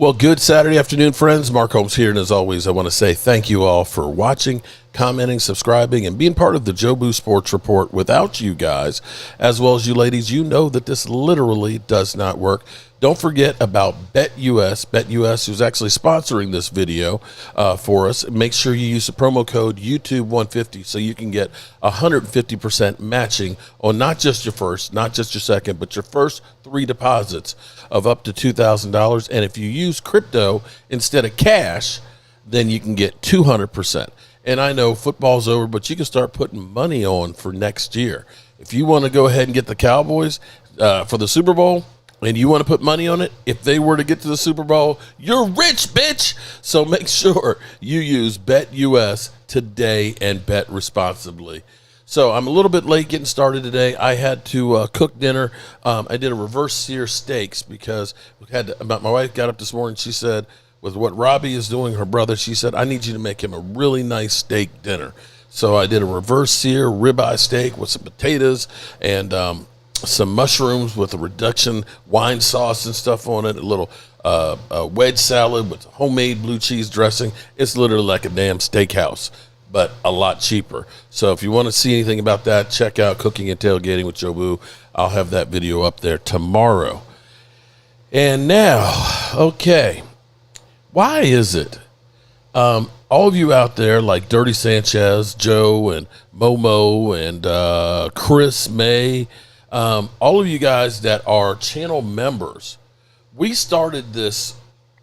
Well, good Saturday afternoon, friends. Mark Holmes here, and as always, I want to say thank you all for watching, commenting, subscribing, and being part of the Jobu Sports Report. Without you guys, as well as you ladies, you know that this literally does not work. Don't forget about BetUS. BetUS, who's actually sponsoring this video for us. Make sure you use the promo code YouTube150 so you can get 150% matching on not just your first, not just your second, but your first 3 deposits of up to $2,000. And if you use crypto instead of cash, then you can get 200%. And I know football's over, but you can start putting money on for next year. If you want to go ahead and get the Cowboys for the Super Bowl, and you want to put money on it, if they were to get to the Super Bowl, you're rich, bitch. So make sure you use BetUS today and bet responsibly. So I'm a little bit late getting started today. I had to cook dinner. I did a reverse sear steaks because my wife got up this morning. She said, with what Robbie is doing, her brother, she said, I need you to make him a really nice steak dinner. So I did a reverse sear ribeye steak with some potatoes and some mushrooms with a reduction wine sauce and stuff on it, a little wedge salad with homemade blue cheese dressing. It's literally like a damn steakhouse, but a lot cheaper. So if you want to see anything about that, check out Cooking and Tailgating with Jobu. I'll have that video up there tomorrow. And now, okay, why is it all of you out there like Dirty Sanchez, Joe, and Momo, and Chris May, all of you guys that are channel members, we started this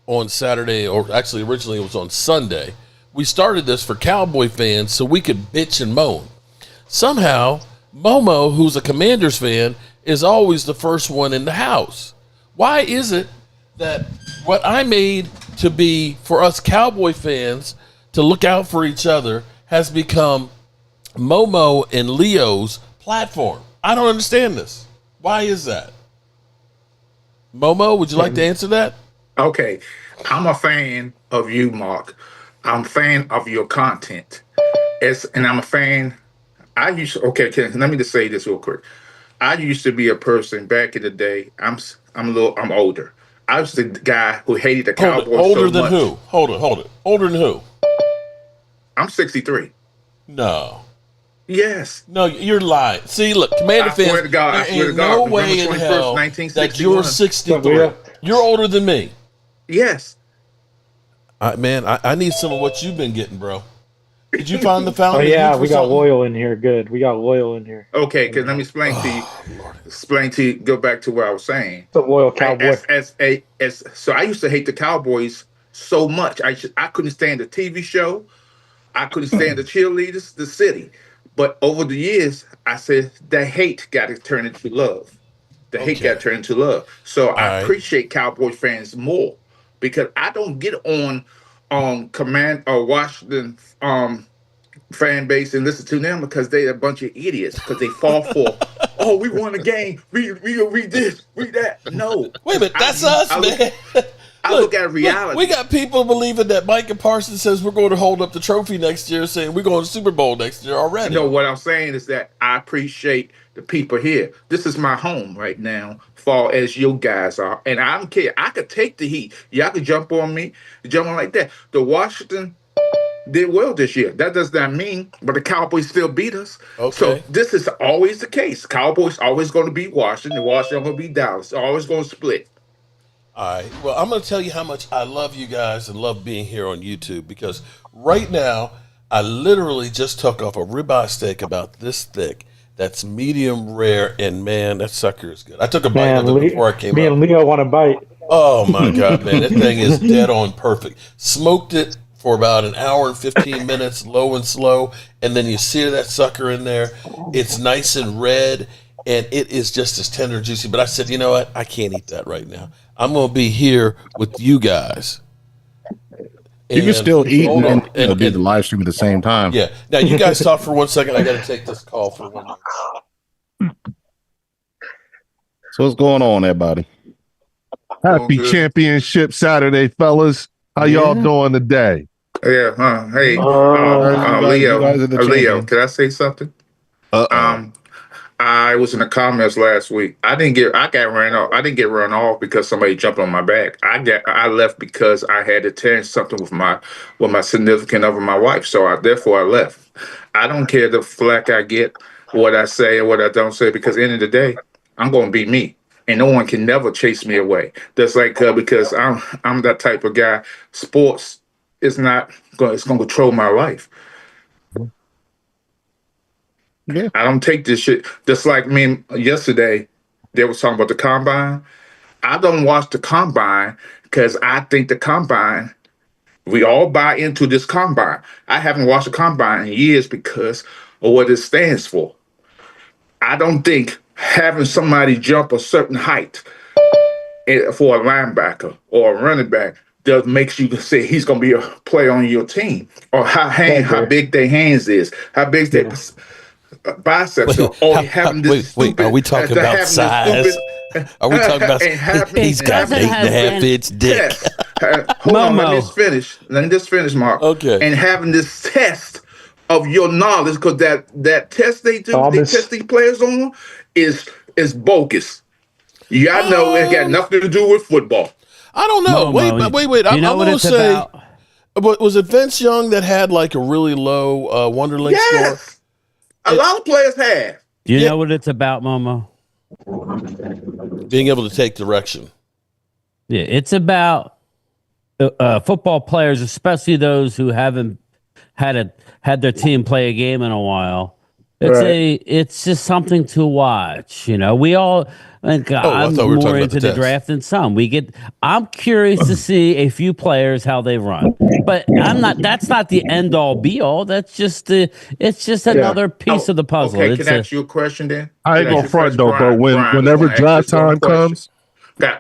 on Saturday, or actually originally it was on Sunday. We started this for Cowboy fans so we could bitch and moan. Somehow, Momo, who's a Commanders fan, is always the first one in the house. Why is it that what I made to be for us Cowboy fans to look out for each other has become Momo and Leo's platform? I don't understand this. Why is that? Momo, would you like to answer that? Okay. I'm a fan of you, Mark. I'm a fan of your content. And I'm a fan. Let me just say this real quick. I used to be a person back in the day. I'm older. I was the guy who hated the Cowboys so much. Older than who? Hold it. Older than who? I'm 63. No. Yes. No, you're lying. See, look, Commander fans, I swear to God, no way in hell that you're 63. You're older than me. Yes. I need some of what you've been getting, bro. Did you find the fountain? Oh, yeah, we got loyal in here. Good. We got loyal in here. Okay, because let me explain to you. Go back to what I was saying. The loyal Cowboy. So I used to hate the Cowboys so much. I couldn't stand the TV show. I couldn't stand the cheerleaders, the city. But over the years, I said that hate got to turn into love. Hate got to turn into love. So I appreciate Cowboy fans more because I don't get on Command or Washington fan base and listen to them because they're a bunch of idiots because they fall for, oh, we won a game, we this, we that. No. Wait a minute, that's us, man. I look at reality. We got people believing that Micah Parsons says we're going to hold up the trophy next year, saying we're going to the Super Bowl next year already. No, what I'm saying is that I appreciate the people here. This is my home right now, far as you guys are. And I don't care. I could take the heat. Y'all could jump on me, jump on like that. The Washington did well this year. That does not mean, but the Cowboys still beat us. Okay. So this is always the case. Cowboys always going to beat Washington. Washington going to beat Dallas. Always going to split. All right. Well, I'm going to tell you how much I love you guys and love being here on YouTube because right now I literally just took off a ribeye steak about this thick. That's medium rare, and man, that sucker is good. I took a bite of it before I came Me up. and Leo want a bite. Oh my God, man, that thing is dead on perfect. Smoked it for about an hour and 15 minutes, low and slow, and then you sear that sucker in there. It's nice and red, and it is just as tender and juicy. But I said, you know what? I can't eat that right now. I'm going to be here with you guys. You can still eat and do the live stream at the same time. Yeah. Now, you guys talk for 1 second. I got to take this call for 1 minute. So what's going on, everybody? Happy Championship Saturday, fellas. How y'all doing today? Yeah, Hey, Leo, can I say something? I was in the comments last week. I got ran off. I didn't get run off because somebody jumped on my back. I left because I had to change something with my significant other, my wife. So therefore I left. I don't care the flack I get, what I say or what I don't say, because at the end of the day, I'm going to be me. And no one can never chase me away. That's like because I'm that type of guy. Sports is not going. It's going to control my life. Yeah. I don't take this shit. Just like me yesterday, they were talking about the combine. I don't watch the combine because I think the combine. We all buy into this combine. I haven't watched the combine in years because of what it stands for. I don't think having somebody jump a certain height for a linebacker or a running back does makes you say he's going to be a player on your team, or how big their hands is, how big their biceps are, or having this. Wait, are we talking about size? Are we talking about? He's got an 8.5-inch dick. Hold on, let me just finish, Mark. Okay. And having this test of your knowledge, because that test they test these players on is bogus. You gotta know it got nothing to do with football. I don't know. Momo, wait. You know I'm what gonna it's say. about? Was it Vince Young that had like a really low Wonderlic score? Yes, a lot of players have. Do you know what it's about, Momo? Being able to take direction. Yeah, it's about football players, especially those who haven't had their team play a game in a while. It's just something to watch. You know, we all. Like, I'm more into the draft than some. I'm curious to see a few players how they run, but that's not the end all be all. That's just it's just another piece of the puzzle. Okay, can I ask you a question then? I ain't gonna front though, but whenever draft time comes,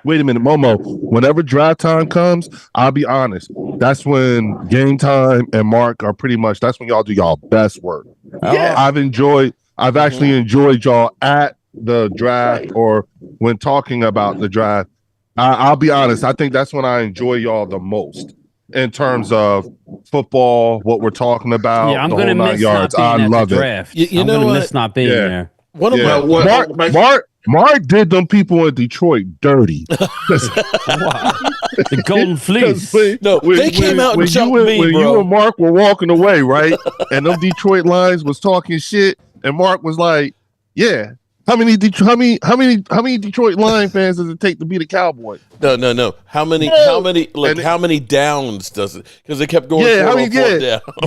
wait a minute, Momo. Whenever draft time comes, I'll be honest. That's when Game Time and Mark are pretty much. That's when y'all do y'all best work. Yeah. I've actually enjoyed y'all at the draft or when talking about the draft. I'll be honest. I think that's when I enjoy y'all the most in terms of football, what we're talking about. Yeah, I'm going to miss not being at the draft. I'm going to miss not being there. Mark did them people in Detroit dirty. The Golden Fleece. They came out and jumped me, when bro. You and Mark were walking away, right? And them Detroit Lions was talking shit, and Mark was like, "Yeah, how many Detroit Lion fans does it take to beat the Cowboys?" No. How many downs does it? Because they kept going. Down.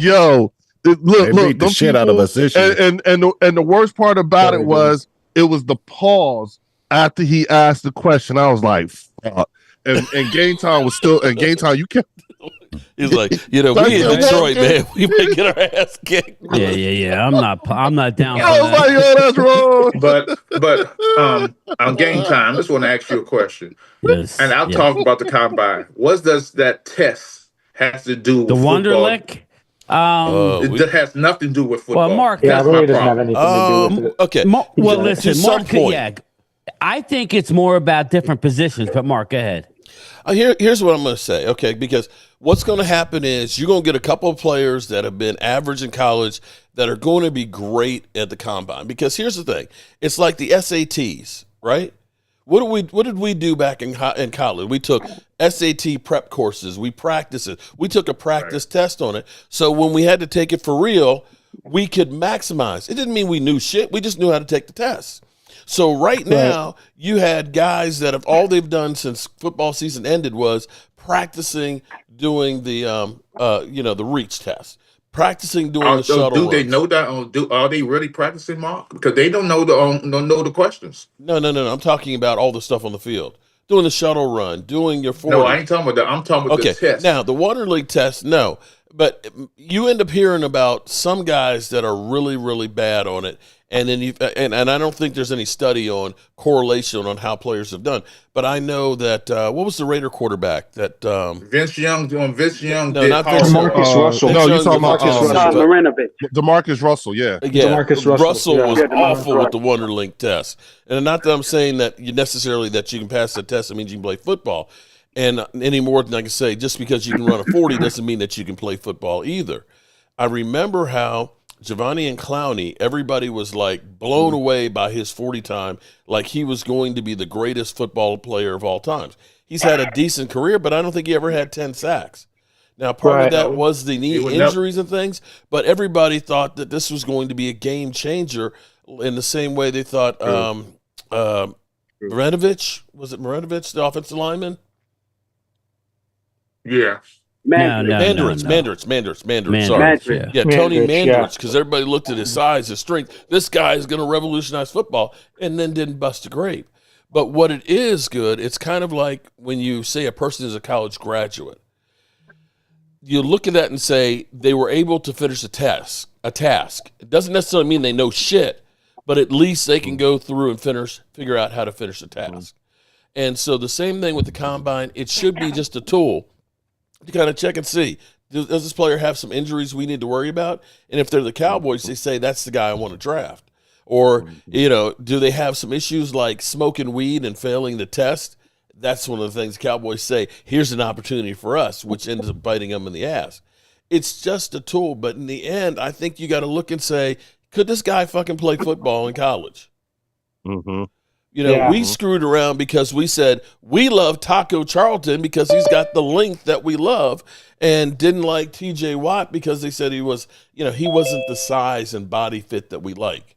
Yo, look, beat the shit out of us this year. And the worst part about it was the pause after he asked the question. I was like, fuck. And Game Time was still, and Game Time, you kept. He's like, we in Detroit, man. We may get our ass kicked. Yeah. I'm not down for I was like, yo, that's wrong. But on Game Time, I just want to ask you a question. Yes, and I'll talk about the combine. What does that test have to do with the football? Wonderlic? It has nothing to do with football. Well, Mark, it really doesn't have anything to do with it. Okay. Well, listen, Mark, point. I think it's more about different positions, but Mark, go ahead. Here's what I'm going to say, okay? Because what's going to happen is you're going to get a couple of players that have been average in college that are going to be great at the combine. Because here's the thing. It's like the SATs, right? What did we do back in college? We took SAT prep courses. We practiced it. We took a practice test on it. So when we had to take it for real, we could maximize. It didn't mean we knew shit. We just knew how to take the test. So right now, you had guys that all they've done since football season ended was practicing doing the the reach test, practicing doing the shuttle. Do they know that? Are they really practicing, Mark? Because they don't know the questions. No. I'm talking about all the stuff on the field, doing the shuttle run, doing your 40. No, I ain't talking about that. I'm talking about the test. Now the Water League test, no. But you end up hearing about some guys that are really, really bad on it, and then and I don't think there's any study on correlation on how players have done. But I know that what was the Raider quarterback that Vince Young doing Vince Young? No, not Vince DeMarcus Russell. No, you're talking about DeMarcus Russell, yeah. DeMarcus Russell. Russell was awful with the Wonderlink test, and not that I'm saying that you can pass the test. It means you can play football. And any more than I can say, just because you can run a 40 doesn't mean that you can play football either. I remember how Giovanni and Clowney, everybody was like blown away by his 40 time, like he was going to be the greatest football player of all times. He's had a decent career, but I don't think he ever had 10 sacks. Now, part of that was the knee injuries and things, but everybody thought that this was going to be a game changer in the same way they thought Marinovic, was it Marinovic, the offensive lineman? Yeah. Mandrich, sorry. Yeah, Tony Mandrich, because everybody looked at his size, his strength. This guy is going to revolutionize football, and then didn't bust a grape. But what it is good, it's kind of like when you say a person is a college graduate. You look at that and say they were able to finish a task. It doesn't necessarily mean they know shit, but at least they can go through and figure out how to finish a task. And so the same thing with the combine, it should be just a tool to kind of check and see, does this player have some injuries we need to worry about? And if they're the Cowboys, they say, that's the guy I want to draft. Or, do they have some issues like smoking weed and failing the test? That's one of the things the Cowboys say, here's an opportunity for us, which ends up biting them in the ass. It's just a tool, but in the end, I think you got to look and say, could this guy fucking play football in college? Mm-hmm. We screwed around because we said we love Taco Charlton because he's got the length that we love, and didn't like TJ Watt because they said he was, he wasn't the size and body fit that we like.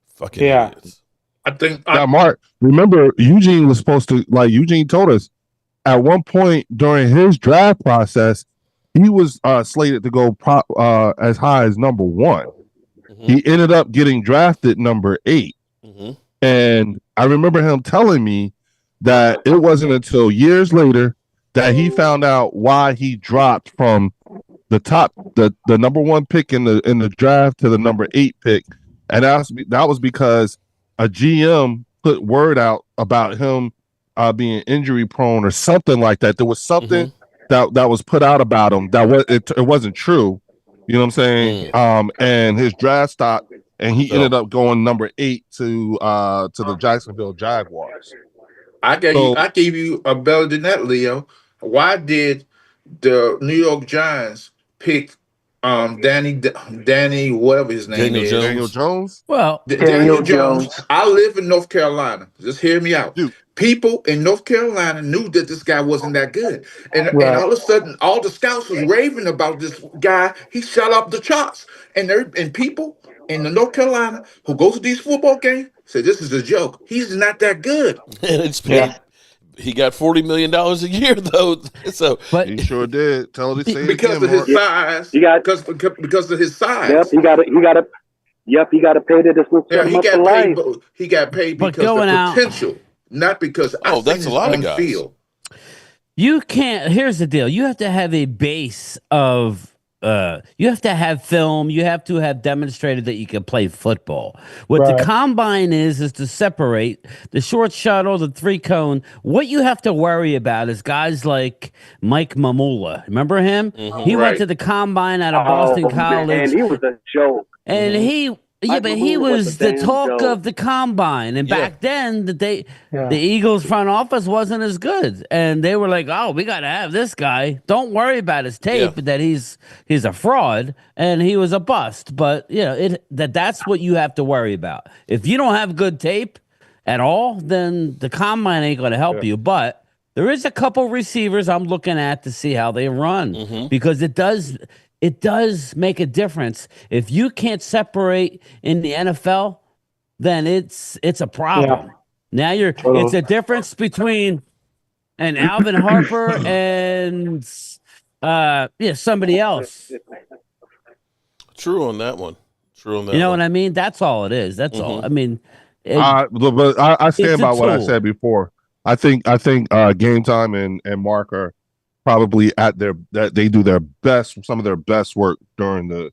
Fucking idiots. I think now, Mark, remember Eugene was supposed to, like Eugene told us at one point during his draft process, he was slated to go as high as number 1. Mm-hmm. He ended up getting drafted number 8. Mm-hmm. And I remember him telling me that it wasn't until years later that he found out why he dropped from the number 1 pick in the draft to the number 8 pick, and that was because a GM put word out about him being injury prone or something like that. There was something that was put out about him that it wasn't true. You know what I'm saying? And his draft stock. And he ended up going number 8 to the Jacksonville Jaguars. I gave you a better than that, Leo. Why did the New York Giants pick Danny, whatever his name is? Daniel Jones? Well, Daniel Jones. I live in North Carolina. Just hear me out. Dude. People in North Carolina knew that this guy wasn't that good. And all of a sudden, all the scouts was raving about this guy. He shot up the charts. And people in the North Carolina who goes to these football games say this is a joke. He's not that good. And he got $40 million a year though. So, but he sure did. Tell him to say because again, of his size. Because of his size. Yep, he got to pay to this. He got paid because of the potential, not because that's a lot of guys. Field. You can't. Here's the deal. You have to have a base of. You have to have film. You have to have demonstrated that you can play football. What the combine is to separate the short shuttle, the 3-cone. What you have to worry about is guys like Mike Mamula. Remember him? Mm-hmm. He went to the combine out of Boston College. And he was a joke. And but he was the talk of the combine. And back then, the Eagles front office wasn't as good. And they were like, oh, we got to have this guy. Don't worry about his tape, that he's a fraud and he was a bust. But, that's what you have to worry about. If you don't have good tape at all, then the combine ain't going to help you. But there is a couple receivers I'm looking at to see how they run because it does make a difference. If you can't separate in the NFL, then it's a problem. Now it's a difference between an Alvin Harper and somebody else. True on that one. You know what I mean? That's all it is. That's all. I mean, but I stand by what I said before. I think Game Time and Mark are probably they do their best, some of their best work during the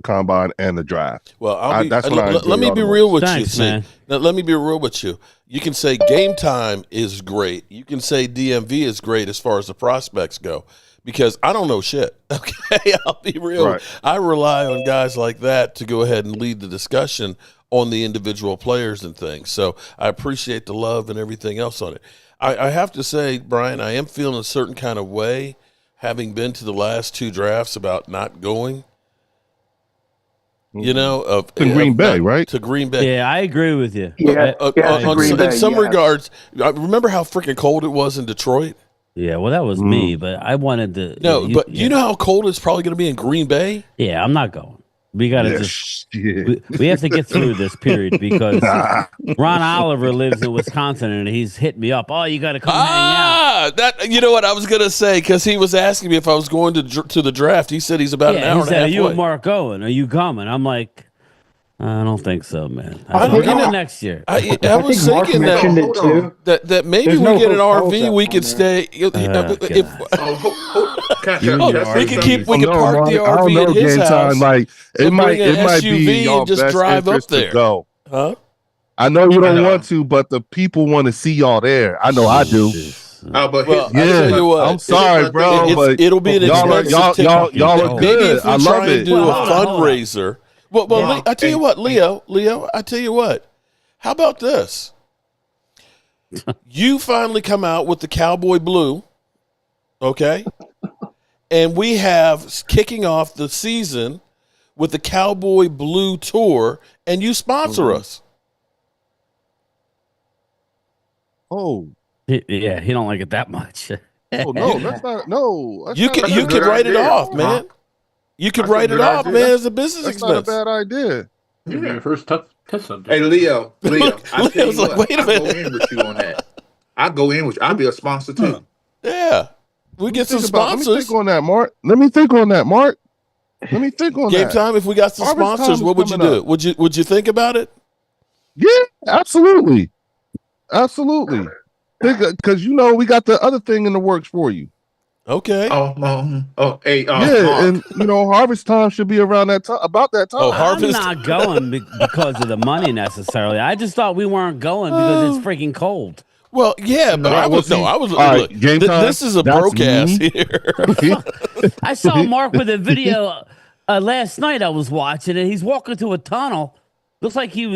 combine and the draft. Well, let me be real with you. See, now, let me be real with you. You can say Game Time is great. You can say DMV is great as far as the prospects go, because I don't know shit. Okay, I'll be real. Right. I rely on guys like that to go ahead and lead the discussion on the individual players and things. So I appreciate the love and everything else on it. I have to say, Brian, I am feeling a certain kind of way, having been to the last 2 drafts, about not going. You know, in Green Bay, right? To Green Bay. Yeah, I agree with you. Yeah, In some regards, remember how freaking cold it was in Detroit? Yeah, well, that was me, but I wanted to. No, but you know how cold it's probably going to be in Green Bay? Yeah, I'm not going. We got to we have to get through this period because Ron Oliver lives in Wisconsin and he's hit me up. Oh, you got to come hang out. That you know what I was going to say because he was asking me if I was going to the draft. He said he's about an hour and a half Are you away. and Mark going? Are you coming? I'm like, I don't think so, man. We're going next year. I was thinking that maybe we get an RV, we could stay. We can park the RV at his house. Like it might be and just drive up there. Go. Huh? I know you don't want to, but the people want to see y'all there. I know I do. But tell you what, I'm sorry, bro, but it'll be an expensive ticket. Y'all are good. I love it. Do a fundraiser. Well, I tell you what, Leo, I tell you what. How about this? You finally come out with the Cowboy Blue, okay? And we have kicking off the season with the Cowboy Blue Tour, and you sponsor us. Oh. Yeah, he don't like it that much. Oh no, that's not You could write it off, man. You could write it off, man, as a business expense. That's not a bad idea. Yeah, first test subject. Hey, Leo, I tell you like, what, wait a minute. I go in with you on that. I go in with you. I'll be a sponsor too. Yeah, we get some sponsors. Let me think on that, Mark. Let me think on that. Game time. If we got some sponsors, what would you do? Would you think about it? Yeah, absolutely. Because we got the other thing in the works for you. Okay. Hey, yeah, and harvest time should be around that time. About that time. Oh, harvest. I'm not going because of the money necessarily. I just thought we weren't going because it's freaking cold. Well, yeah, but I was. Right, game time, this is a broke ass here. I saw Mark with a video last night. I was watching it. He's walking to a tunnel. Looks like he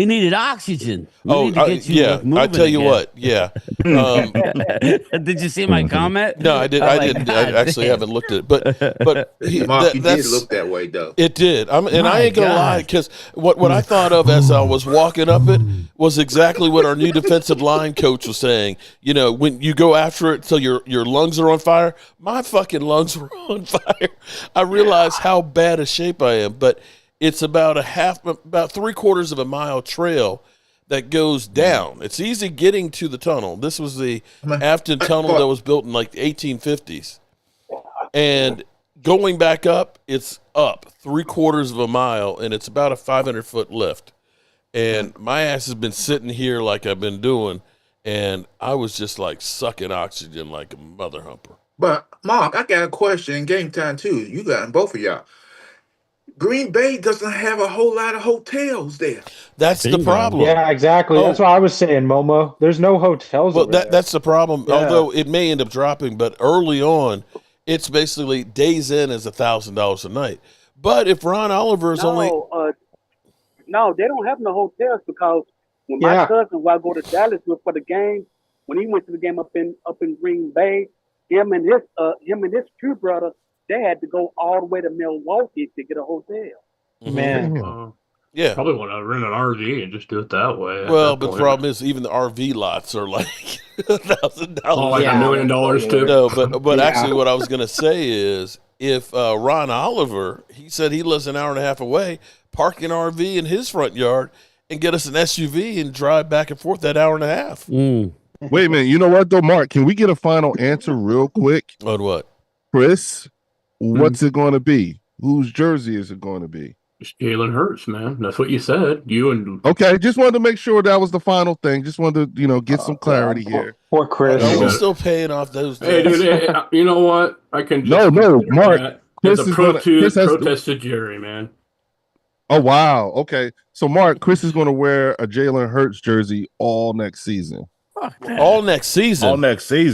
needed oxygen. I tell you what. Yeah. Did you see my comment? No, I did. I didn't. I actually haven't looked at it, but he did look that way though. It did. I ain't gonna lie, because what I thought of as I was walking up it was exactly what our new defensive line coach was saying. When you go after it till your lungs are on fire, my fucking lungs were on fire. I realized how bad a shape I am, but. It's about 3/4 of a mile trail that goes down. It's easy getting to the tunnel. This was the Afton Tunnel that was built in like the 1850s. And going back up, it's up 3/4 of a mile, and it's about a 500-foot lift. And my ass has been sitting here like I've been doing, and I was just like sucking oxygen like a mother humper. But, Mark, I got a question in game time, too. You got both of y'all. Green Bay doesn't have a whole lot of hotels there. That's the problem. Yeah, exactly. That's what I was saying, Momo. There's no hotels. Well, that's the problem. Yeah. Although it may end up dropping, but early on, it's basically days in is $1,000 a night. But if Ron Oliver is no, they don't have no hotels because when my cousin, I go to Dallas with for the game, when he went to the game up in Green Bay, him and his true brother. They had to go all the way to Milwaukee to get a hotel. Man. Yeah. Probably want to rent an RV and just do it that way. Well, but the problem is even the RV lots are like $1,000. Oh, like $1 million too? No, but actually what I was going to say is if Ron Oliver, he said he lives an hour and a half away, park an RV in his front yard and get us an SUV and drive back and forth that hour and a half. Wait a minute. You know what, though, Mark? Can we get a final answer real quick? On what? Chris? What's it going to be? Whose jersey is it going to be? It's Jalen Hurts, man. That's what you said. Okay, just wanted to make sure that was the final thing. Just wanted to, get some clarity here. Poor Chris. We're still paying off those. Hey, dude, you know what? I can just no, Mark. Chris protested Jerry, man. Oh wow. Okay, so Mark, Chris is going to wear a Jalen Hurts jersey all next season. All next season. All next season.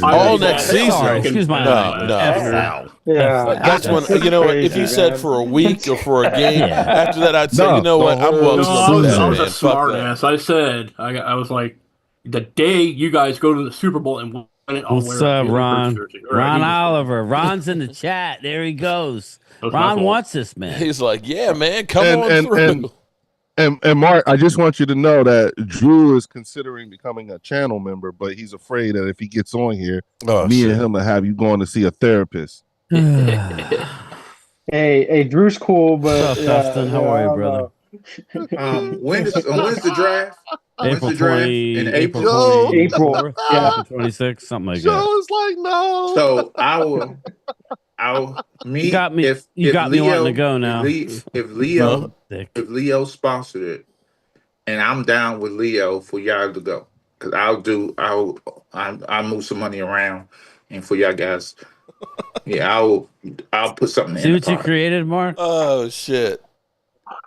Excuse my no. Yeah. That's when if you said for a week or for a game, after that I'd say, I'm I was a smart ass. I said I was like, the day you guys go to the Super Bowl and What's up, Ron? Ron Oliver. Ron's in the chat. There he goes. Ron wants this, man. He's like, yeah, man, come on through. And Mark, I just want you to know that Drew is considering becoming a channel member, but he's afraid that if he gets on here, and him will have you going to see a therapist. Hey, Drew's cool, but Dustin, how are you, brother? When's the draft? April 20, in April. April, yeah, 26, something like that. Joe's like, no. So I'll meet. You got me wanting to go now. If Leo sponsored it, and I'm down with Leo for y'all to go, because I'll move some money around, and for y'all guys, I'll put something in. See what you created, Mark? Oh shit!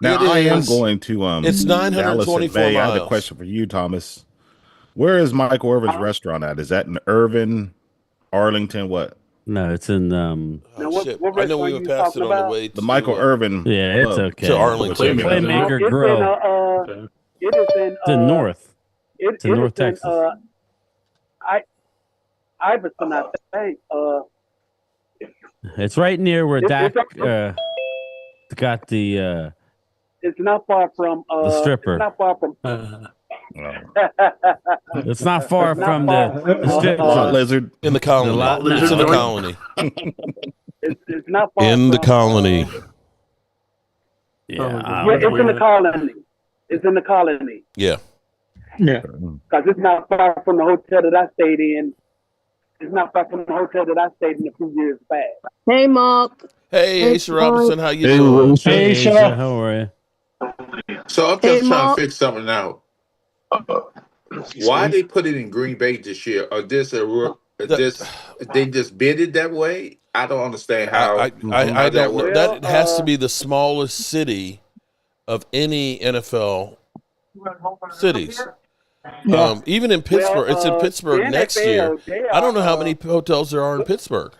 Now I am going to it's 924 miles. I have a question for you, Thomas. Where is Michael Irvin's restaurant at? Is that in Irvin, Arlington? What? No, it's in I know we were past it on the way to the Michael Irvin. Yeah, it's okay. To Arlington. Playmaker Grill. It's in North. It's in North Texas. Iverson, I think. It's right near where Dak got the. It's not far from the stripper. It's not far from. It's not far from the strip lizard in the colony. It's in the colony. It's not far in the colony. Yeah, it's in the colony. It's in the colony. Yeah. Because it's not far from the hotel that I stayed in. It's not far from the hotel that I stayed in a few years back. Hey, Mark. Hey, Aisha Robinson, how you doing? Hey, Aisha, how are you? So I'm just trying to figure something out. Why they put it in Green Bay this year? Or they just bid it that way? I don't understand how. I don't know. That has to be the smallest city of any NFL cities. Even in Pittsburgh, it's in Pittsburgh next year. I don't know how many hotels there are in Pittsburgh.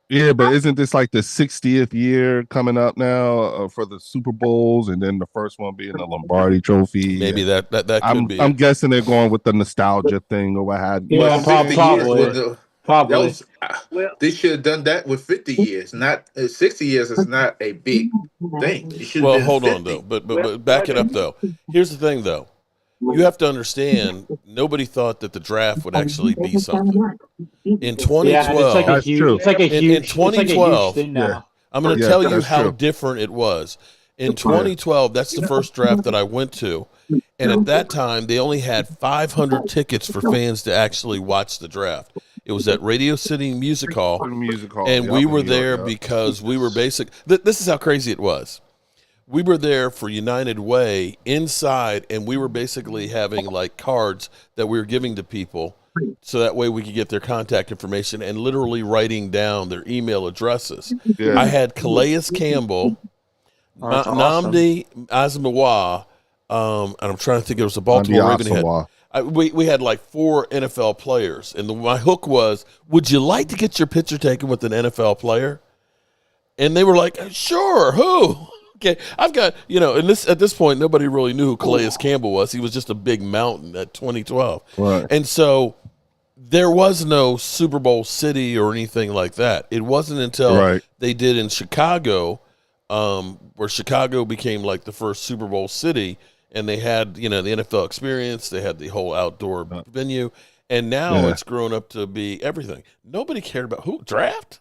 Yeah, but isn't this like the 60th year coming up now for the Super Bowls, and then the first one being the Lombardi Trophy? Maybe that could be. I'm guessing they're going with the nostalgia thing or what have you. Yeah, probably. They should have done that with 50 years. Not 60 years is not a big thing. Well, hold on though, but back it up though. Here's the thing though. You have to understand, nobody thought that the draft would actually be something. In 2012, it's like a huge, in 2012, thing now. I'm going to tell you how different it was. In 2012, that's the first draft that I went to. And at that time, they only had 500 tickets for fans to actually watch the draft. It was at Radio City Music Hall. And we were there because we were this is how crazy it was. We were there for United Way inside, and we were basically having like cards that we were giving to people so that way we could get their contact information and literally writing down their email addresses. Yeah. I had Calais Campbell, Nnamdi Asomugha, and I'm trying to think, it was a Baltimore Raven. We had like 4 NFL players, and my hook was, would you like to get your picture taken with an NFL player? And they were like, sure, who? Okay, I've got, and at this point, nobody really knew who Calais Campbell was. He was just a big mountain at 2012. Right. And so there was no Super Bowl city or anything like that. It wasn't until they did in Chicago, where Chicago became like the first Super Bowl city, and they had, the NFL experience. They had the whole outdoor venue. And now it's grown up to be everything. Nobody cared about draft?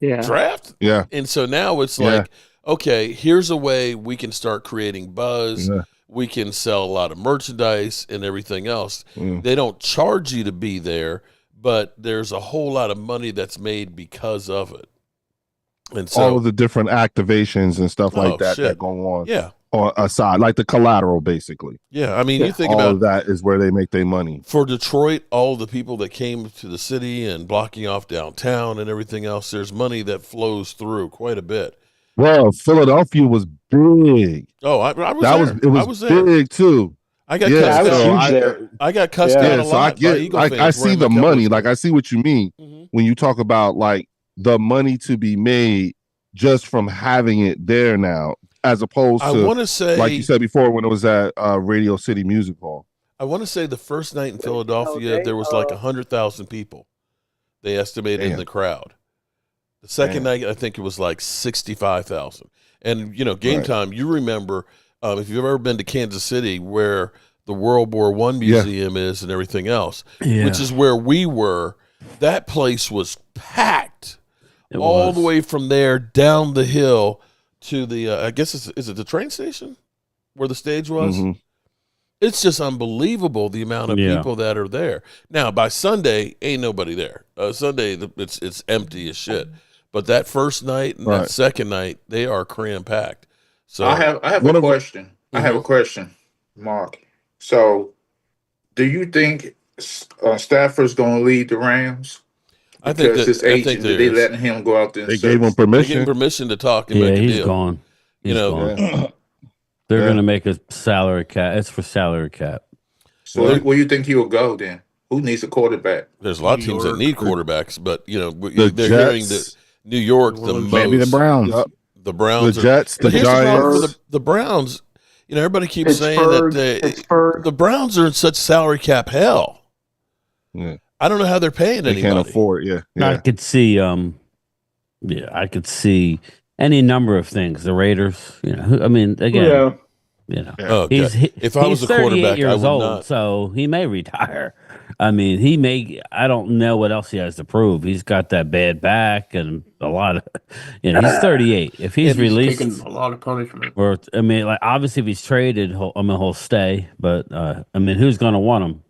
Yeah. Draft? Yeah. And so now it's like, okay, here's a way we can start creating buzz. Yeah. We can sell a lot of merchandise and everything else. They don't charge you to be there, but there's a whole lot of money that's made because of it. And so all of the different activations and stuff like that go on. Yeah. On aside, like the collateral, basically. Yeah, I mean, you think all about of that is where they make their money. For Detroit, all the people that came to the city and blocking off downtown and everything else, there's money that flows through quite a bit. Well, Philadelphia was big. Oh, I was there. It was big too. I got cussed out. I got cussed out a lot. So I see the money. Like I see what you mean when you talk about like the money to be made just from having it there now, as opposed to, I want to say, like you said before, when it was at Radio City Music Hall. I want to say the first night in Philadelphia, there was like 100,000 people. They estimated in the crowd. The second night, I think it was like 65,000. And, game time, you remember, if you've ever been to Kansas City where the World War I Museum is and everything else, which is where we were, that place was packed all the way from there down the hill to the, I guess, is it the train station where the stage was? Mm-hmm. It's just unbelievable the amount of people that are there. Now, by Sunday, ain't nobody there. Sunday, it's empty as shit. But that first night and that second night, they are cram packed. So I have a question. I have a question, Mark. So, do you think Stafford's going to lead the Rams? I think that his agent, they letting him go out there. They gave him permission. They gave him permission to talk and make a he's deal. Gone. He's gone. They're going to make a salary cap. It's for salary cap. So where do you think he will go then? Who needs a quarterback? There's a lot of teams that need quarterbacks, but they're hearing that New York the most. Maybe the Browns. The Browns, the Jets, the Giants. The Browns. Everybody keeps saying that the Browns are in such salary cap hell. Yeah. I don't know how they're paying anybody. They can't afford. Yeah. I could see. I could see any number of things. The Raiders. I mean, again. Oh, if I was a quarterback, I would not. So he may retire. I mean, he may. I don't know what else he has to prove. He's got that bad back and a lot of. He's 38. If he's released, taking a lot of punishment. Or obviously, if he's traded, he'll stay. But who's going to want him?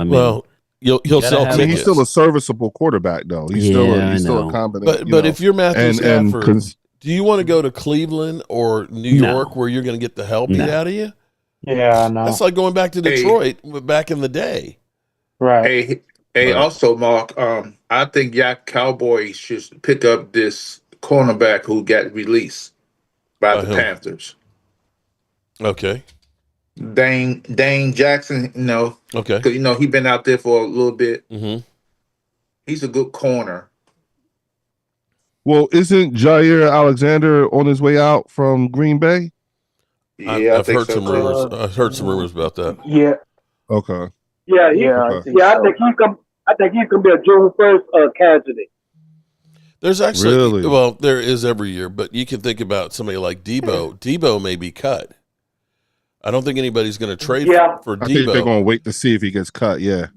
Well, he'll sell tickets. He's still a serviceable quarterback, though. He's still a competent. But if you're Matthew Stafford, do you want to go to Cleveland or New York where you're going to get the help beat out of you? Yeah, no. That's like going back to Detroit back in the day. Right. Also, Mark, I think Cowboys should pick up this cornerback who got released by the Panthers. Okay. Dane Jackson, Okay. Because, he's been out there for a little bit. Mm-hmm. He's a good corner. Well, isn't Jair Alexander on his way out from Green Bay? Yeah, I've heard some rumors. I've heard some rumors about that. Yeah. Okay. Yeah, I think I think he's gonna be a June 1st casualty. There's actually there is every year, but you can think about somebody like Debo. Debo may be cut. I don't think anybody's going to trade for Debo. I think they're going to wait to see if he gets cut. Yeah.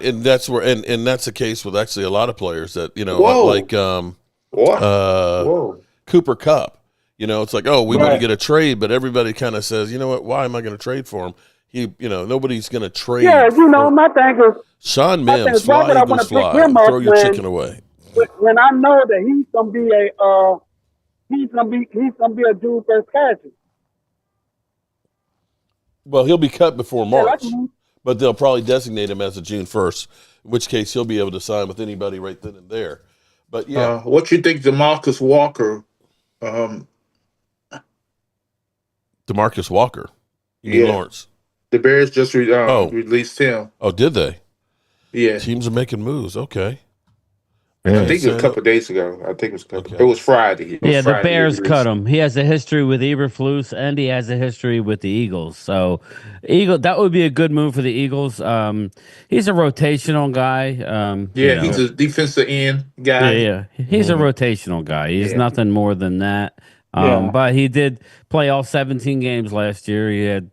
And that's where, and that's the case with actually a lot of players that like Cooper Kupp. It's like, we want to get a trade, but everybody kind of says, you know what? Why am I going to trade for him? Nobody's going to trade. Yeah, my thing is Sean Mims, fly Eagles fly, throw your chicken away. When I know that he's going to be he's going to be a June 1st casualty. Well, he'll be cut before March, but they'll probably designate him as a June 1st, in which case he'll be able to sign with anybody right then and there. But what you think, DeMarcus Walker? DeMarcus Walker, Lawrence. The Bears just released him. Oh, did they? Yeah. Teams are making moves. Okay. I think it was a couple of days ago. It was Friday. The Bears cut him. He has a history with Eberflus, and he has a history with the Eagles. So, that would be a good move for the Eagles. He's a rotational guy. He's a defensive end guy. Yeah. He's a rotational guy. He's nothing more than that. But he did play all 17 games last year. He had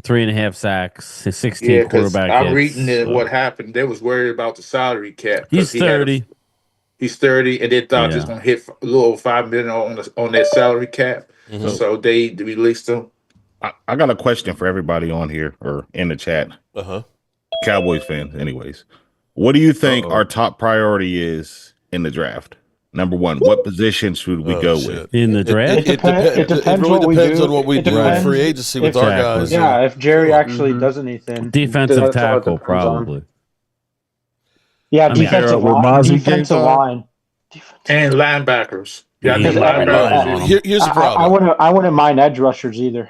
3.5 sacks, 16 quarterback hits. I'm reading what happened. They was worried about the salary cap. He's 30. He's 30, and they thought he was going to hit a little over $5 million on that salary cap. Mm-hmm. So they released him. I got a question for everybody on here or in the chat. Cowboys fans, anyways. What do you think our top priority is in the draft? Number one, what position should we go with in the draft? It really depends on what we do in free agency with our guys. Yeah, if Jerry actually does anything, defensive tackle probably. Yeah, defensive line, and linebackers. Here's the problem. I wouldn't mind edge rushers either.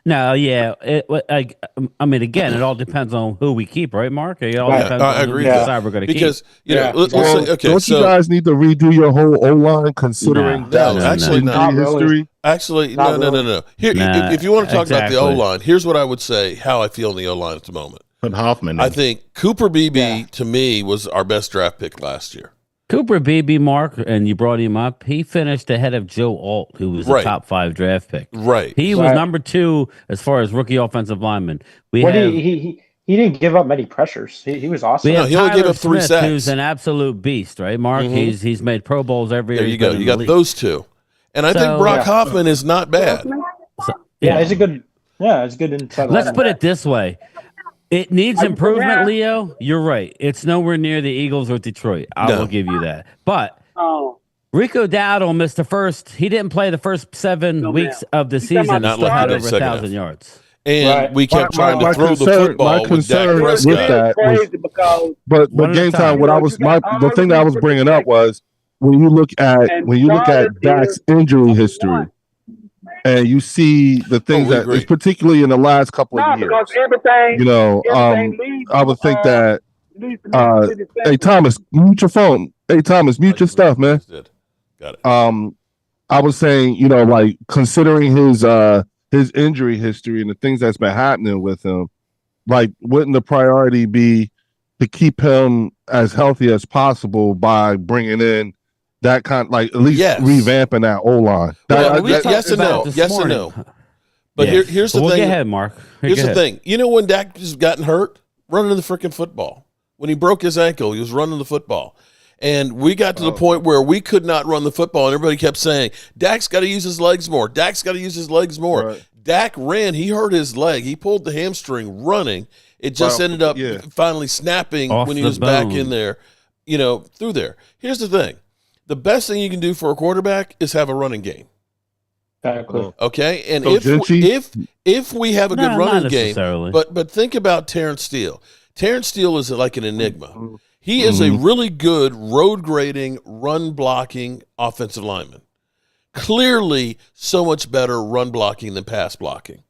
No, again, it all depends on who we keep, right, Mark? It all depends on who we decide we're going to keep. Because, let's say, don't you guys need to redo your whole O-line considering Dallas history? Actually, Not no. really. Here, Nah, if you want to talk about the exactly. O-line, here's what I would say, how I feel in the O-line at the moment. Put Hoffman in. I think Cooper Beebe, to me, was our best draft pick last year. Cooper Beebe, Mark, and you brought him up. He finished ahead of Joe Alt, who was a Right. top 5 draft pick. Right. He was number 2 as far as rookie offensive lineman. He didn't give up many pressures. He was awesome. We have he only Tyler gave up 3 Smith, sacks. who's an absolute beast, right, Mark? He's made Pro Bowls every year. There you go. You got league. those two. And I think Brock Hoffman is not bad. Yeah, it's a good. Yeah, it's good inside. Let's put it this way: it needs improvement, Leo. You're right. It's nowhere near the Eagles or Detroit. I will give you that. But Rico Dowdle missed the first. He didn't play the first 7 weeks of the season. Not Still like had the over second 1,000 half. yards. And we kept trying to throw the football with Dak with Prescott. that was, but game time. What I was the thing that I was bringing up was when you look at Dak's injury history, and you see the things that, particularly in the last couple of years, I would think that. Hey Thomas, mute your phone. Hey Thomas, mute your stuff, man. Got it. I was saying, like considering his injury history and the things that's been happening with him, like wouldn't the priority be to keep him as healthy as possible by bringing in that kind, like at least revamping that O-line? Yes and no. But here's the thing. Go ahead, Mark. Here's the thing. You know when Dak just gotten hurt? Running the freaking football. When he broke his ankle, he was running the football. And we got to the point where we could not run the football, and everybody kept saying, Dak's got to use his legs more. Dak's got to use his legs more. Right. Dak ran. He hurt his leg. He pulled the hamstring running. It just ended up finally snapping when he was back in there, through there. Here's the thing. The best thing you can do for a quarterback is have a running game. Exactly. Okay? And so if we have a good running game, necessarily. but think about Terrence Steele. Terrence Steele is like an enigma. He is a really good road grading, run blocking offensive lineman. Clearly so much better run blocking than pass blocking.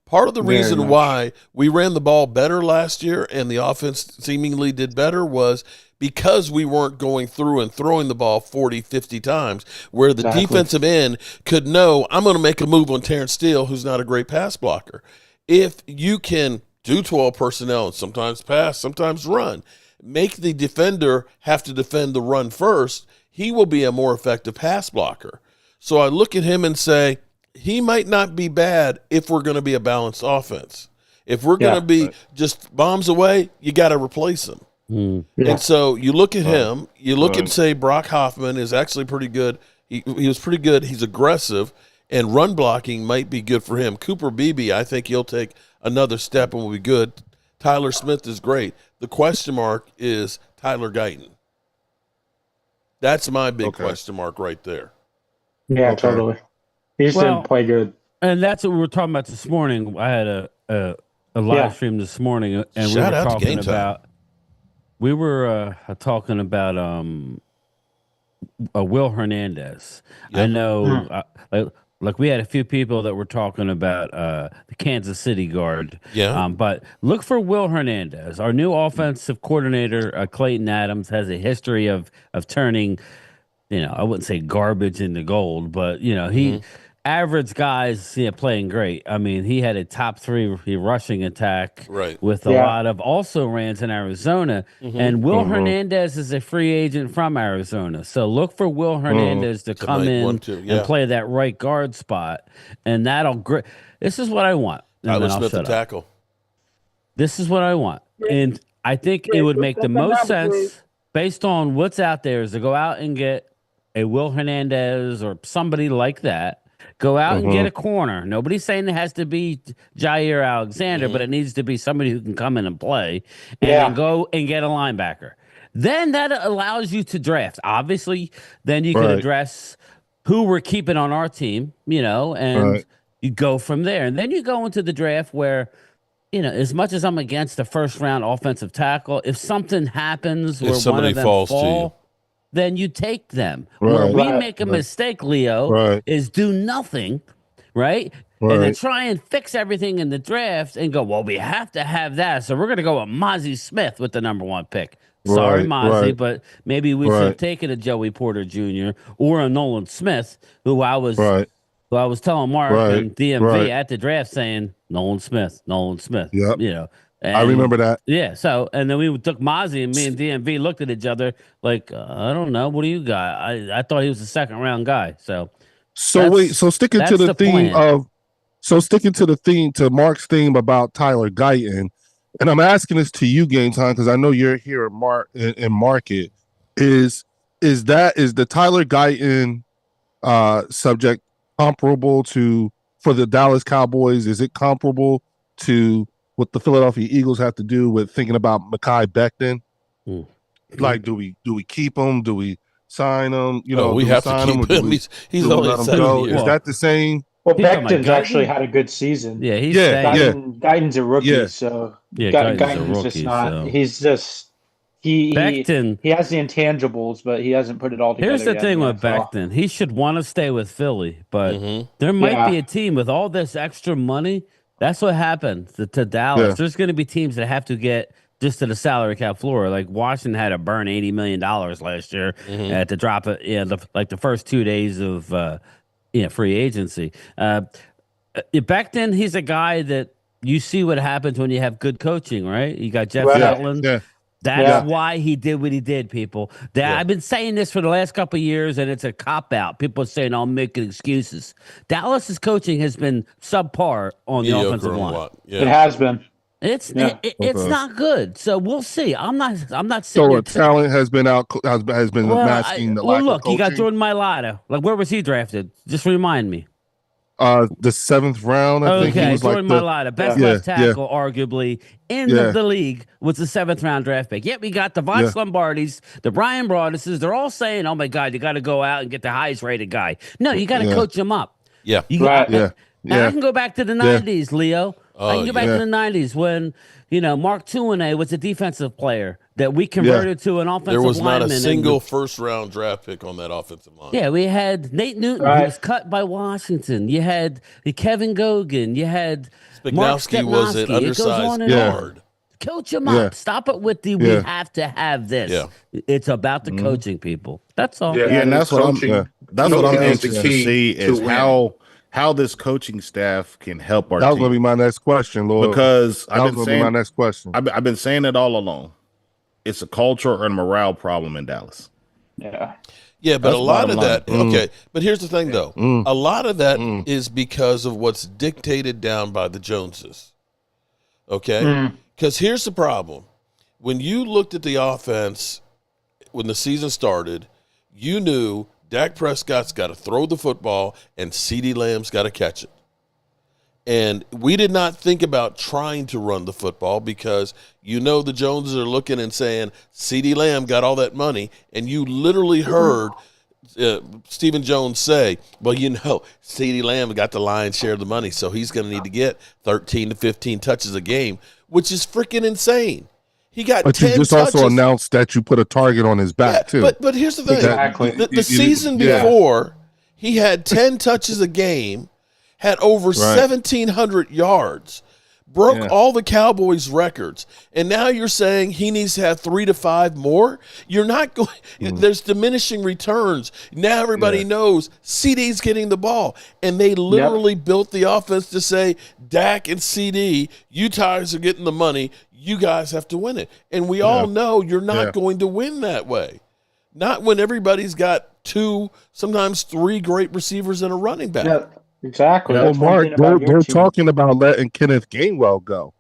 Part of the reason why we ran the ball better last year and the offense seemingly did better was because we weren't going through and throwing the ball 40, 50 times, where the defensive end could know, I'm going to make a move on Terrence Steele, who's not a great pass blocker. If you can do 12 personnel and sometimes pass, sometimes run, make the defender have to defend the run first, he will be a more effective pass blocker. So I look at him and say, he might not be bad if we're going to be a balanced offense. If we're going to be just bombs away, you got to replace him. And so you look at him, you look and say Brock Hoffman is actually pretty good. He was pretty good. He's aggressive, and run blocking might be good for him. Cooper Beebe, I think he'll take another step and will be good. Tyler Smith is great. The question mark is Tyler Guyton. That's my big question mark right there. Yeah, totally. He just didn't play good. And that's what we were talking about this morning. I had a live stream this morning, and we were talking about Will Hernandez. Yep. I know, like we had a few people that were talking about the Kansas City guard. Yeah. But look for Will Hernandez. Our new offensive coordinator, Clayton Adams, has a history of turning, I wouldn't say garbage into gold, but he average guys playing great. I mean, he had a top 3 rushing attack with a lot of also rans in Arizona. And Will Hernandez is a free agent from Arizona. So look for Will Hernandez to come in and play that right guard spot. And this is what I want. Tyler Smith the tackle. This is what I want. And I think it would make the most sense based on what's out there is to go out and get a Will Hernandez or somebody like that. Go out and get a corner. Nobody's saying it has to be Jair Alexander, but it needs to be somebody who can come in and play, and then go and get a linebacker. Then that allows you to draft. Obviously, then you can address who we're keeping on our team, and you go from there. And then you go into the draft where, as much as I'm against the first round offensive tackle, if something happens where one of them falls to you, then you take them. Where we make a mistake, Leo, is do nothing, right? And then try and fix everything in the draft and go, well, we have to have that. So we're going to go with Mozzie Smith with the number 1 pick. Sorry, Mozzie, but maybe we should have taken a Joey Porter Jr. or a Nolan Smith, who I was So I was telling Mark Right, and DMV right. at the draft saying Nolan Smith. Yep. You know, I remember that. Yeah. So and then we took Mozzie and me and DMV looked at each other like I don't know. What do you got? I thought he was a second round guy. So wait. So sticking to the theme plan. of, to Mark's theme about Tyler Guyton, and I'm asking this to you, Game Time, because I know you're here in Market. Is the Tyler Guyton subject comparable to, for the Dallas Cowboys? Is it comparable to what the Philadelphia Eagles have to do with thinking about Mekhi Becton? Like, do we keep him? Do we sign him? You know, we have to keep him. He's only let him go. Is that the same? Well, Becton's actually had a good season. Yeah, Guyton's a rookie, so Guyton's just not. So. He's just he has the intangibles, but he hasn't put it all together. Here's the yet thing with Becton: he should want to stay with Philly, but there might be a team with all this extra money. That's what happened to Dallas. Yeah. There's going to be teams that have to get just to the salary cap floor. Like Washington had to burn $80 million last year to drop it. The first 2 days of free agency. Back then, he's a guy that you see what happens when you have good coaching, right? You got Jeff Sutton. Yeah. That's why he did what he did, people. I've been saying this for the last couple of years, and it's a cop-out. People are saying, I'm making excuses. Dallas's coaching has been subpar on the offensive line. It has been. It's not good. So we'll see. I'm not saying so talent has been masking the lack of coaching. You got Jordan Mailata. Like, where was he drafted? Just remind me. The 7th round, I think he was Jordan Mailata, best left tackle, arguably in the league, was the 7th round draft pick. Yet we got the Vince Lombardis, the Brian Broaduses. They're all saying, "Oh my God, you got to go out and get the highest rated guy." No, you got to coach him up. Yeah, I can go back to the '90s, Leo. I can go back to the '90s when Mark Tuinei was a defensive player that we converted to an offensive lineman. There was not a single first-round draft pick on that offensive line. Yeah, we had Nate Newton, who was cut by Washington. You had Kevin Gogan. You had Spignowski was an undersized guard. Coach him up. Stop it with we have to have this. Yeah. It's about the coaching, people. That's all. Yeah, and that's what I'm anxious to see is how this coaching staff can help our team. That was going to be my next question, Lord. Because I've been saying it all along. It's a culture and morale problem in Dallas. Yeah, but that's a lot of that. Okay, but here's the thing, though. A lot of that is because of what's dictated down by the Joneses. Okay, because here's the problem: when you looked at the offense when the season started, you knew Dak Prescott's got to throw the football and CeeDee Lamb's got to catch it. And we did not think about trying to run the football because the Joneses are looking and saying, CeeDee Lamb got all that money. And you literally heard Stephen Jones say, well, CeeDee Lamb got the lion's share of the money, so he's going to need to get 13 to 15 touches a game, which is freaking insane. He got 10 touches. But you just also announced that you put a target on his back, too. But here's the thing. Exactly. The season before, he had 10 touches a game, had over 1,700 yards, broke all the Cowboys' records, and now you're saying he needs to have 3 to 5 more? You're not going there's diminishing returns. Now everybody knows CD's getting the ball, and they literally built the offense to say, Dak and CD, you guys are getting the money, you guys have to win it. And we all know you're not going to win that way. Not when everybody's got 2, sometimes 3 great receivers and a running back. Yeah. Exactly. Well, Mark, they're talking about letting Kenneth Gainwell go.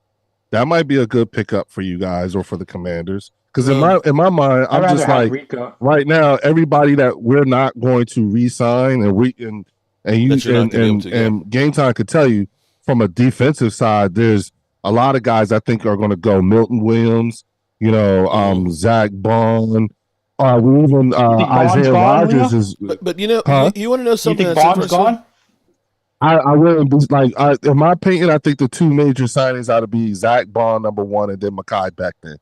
That might be a good pickup for you guys or for the Commanders. Because in my mind, I'm just like Rico. Right now, everybody that we're not going to re-sign and Game Time could tell you from a defensive side, there's a lot of guys I think are going to go. Milton Williams, Zach Bond. Isaiah Rodgers is. But you want to know something? You think Bond's gone? I wouldn't be in my opinion, I think the 2 major signings ought to be Zach Bond, number 1, and then Mekhi Becton.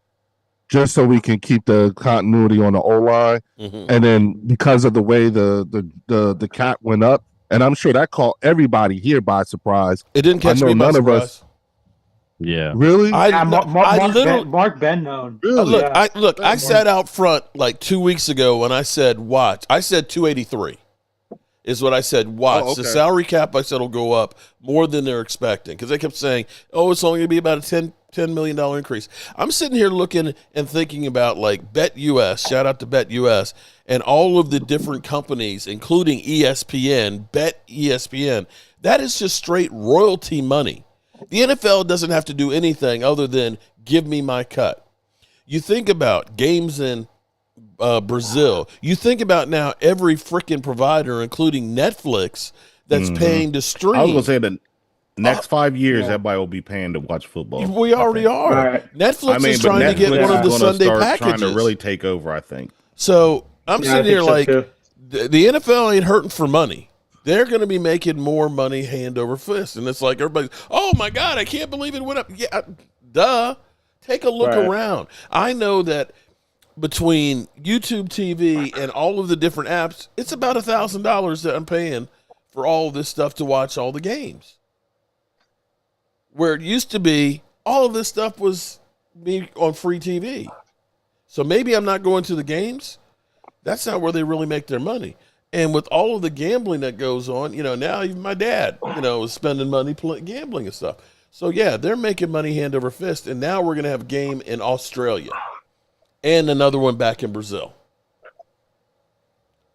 Just so we can keep the continuity on the O-line. And then because of the way the cap went up, and I'm sure that caught everybody here by surprise. It didn't catch me by surprise. Yeah. Really? Mark Ben-known. Really? I sat out front like 2 weeks ago when I said, watch. I said 283. is what I said. Watch the salary cap. I said will go up more than they're expecting because they kept saying, "Oh, it's only going to be about a $10 million increase." I'm sitting here looking and thinking about like BetUS. Shout out to BetUS and all of the different companies, including ESPN, BetESPN. That is just straight royalty money. The NFL doesn't have to do anything other than give me my cut. You think about games in Brazil. You think about now every freaking provider, including Netflix, that's paying to stream. I was going to say the next 5 years, everybody will be paying to watch football. We already are. Right. Netflix is trying to get one of the Sunday packages. Trying to really take over, I think. So I'm sitting here like the NFL ain't hurting for money. They're going to be making more money hand over fist. And it's like everybody's, oh, my God, I can't believe it went up. Yeah, duh. Take a look around. I know that between YouTube TV and all of the different apps, it's about $1,000 that I'm paying for all of this stuff to watch all the games. Where it used to be, all of this stuff was being on free TV. So maybe I'm not going to the games. That's not where they really make their money. And with all of the gambling that goes on, now even my dad, is spending money gambling and stuff. So, yeah, they're making money hand over fist. And now we're going to have a game in Australia and another one back in Brazil.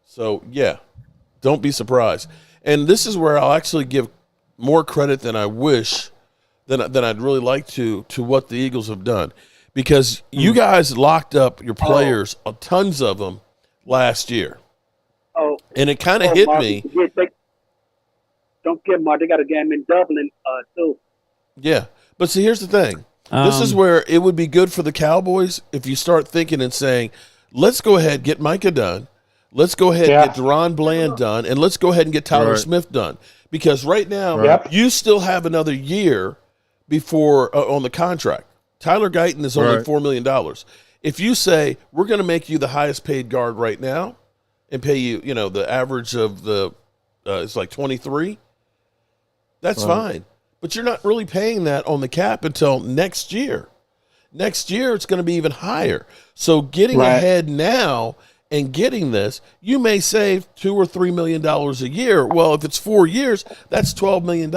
So, yeah, don't be surprised. And this is where I'll actually give more credit than I wish, than I'd really like to what the Eagles have done. Because you guys locked up your players, tons of them, last year. And it kind of hit me. Don't get Mark. They got a game in Dublin, too. Yeah. But see, here's the thing. This is where it would be good for the Cowboys if you start thinking and saying, let's go ahead, get Micah done. Let's go ahead and get Deron Bland done. And let's go ahead and get Tyler Smith done. Because right now, you still have another year before on the contract. Tyler Guyton is only $4 million. If you say, we're going to make you the highest paid guard right now, and pay you, the average of it's like 23. That's fine. But you're not really paying that on the cap until next year. Next year, it's going to be even higher. So getting ahead now and getting this, you may save $2 or $3 million a year. Well, if it's 4 years, that's $12 million.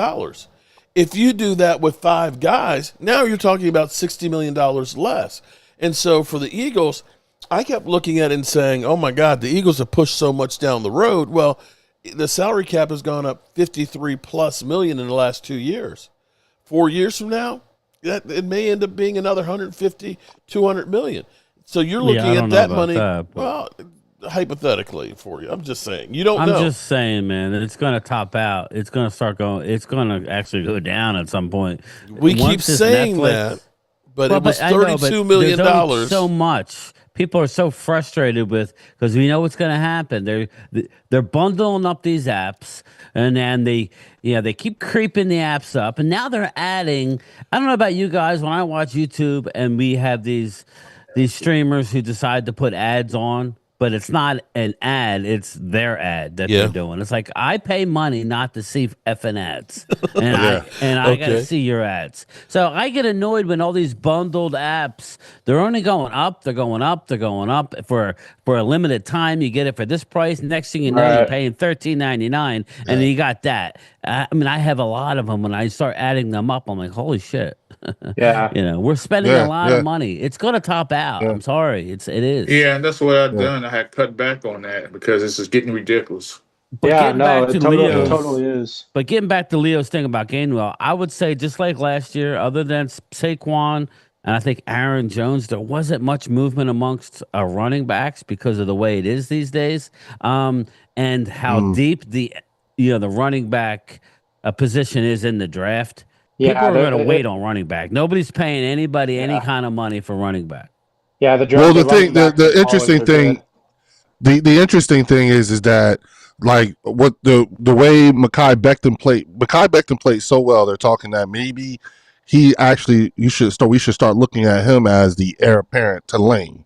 If you do that with 5 guys, now you're talking about $60 million less. And so for the Eagles, I kept looking at it and saying, oh, my God, the Eagles have pushed so much down the road. Well, the salary cap has gone up $53+ million in the last 2 years. 4 years from now, it may end up being another $150, $200 million. So you're looking at that money, well, hypothetically for you. I'm just saying. You don't know. I'm just saying, man, it's going to top out. It's going to start going. It's going to actually go down at some point. We keep saying that, but it was $32 million. So much. People are so frustrated because we know what's going to happen. They're bundling up these apps, and then they keep creeping the apps up, and now they're adding. I don't know about you guys. When I watch YouTube, and we have these streamers who decide to put ads on, but it's not an ad; it's their ad that they're doing. It's like I pay money not to see effing ads, and I got to see your ads. So I get annoyed when all these bundled apps they're only going up, they're going up, they're going up for a limited time. You get it for this price. Next thing you know, you're paying $13.99, and you got that. I mean, I have a lot of them. When I start adding them up, I'm like, holy shit. We're spending a lot of money. It's going to top out. I'm sorry. It is. Yeah, and that's what I've done. I had cut back on that because this is getting ridiculous. But it totally is. But getting back to Leo's thing about Gainwell, I would say just like last year, other than Saquon and I think Aaron Jones, there wasn't much movement amongst running backs because of the way it is these days, and how deep the running back position is in the draft. People are going to wait on running back. Nobody's paying anybody any kind of money for running back. Yeah, the interesting thing, the interesting thing is that like what the way Mekhi Becton played so well. They're talking that maybe we should start looking at him as the heir apparent to Lane.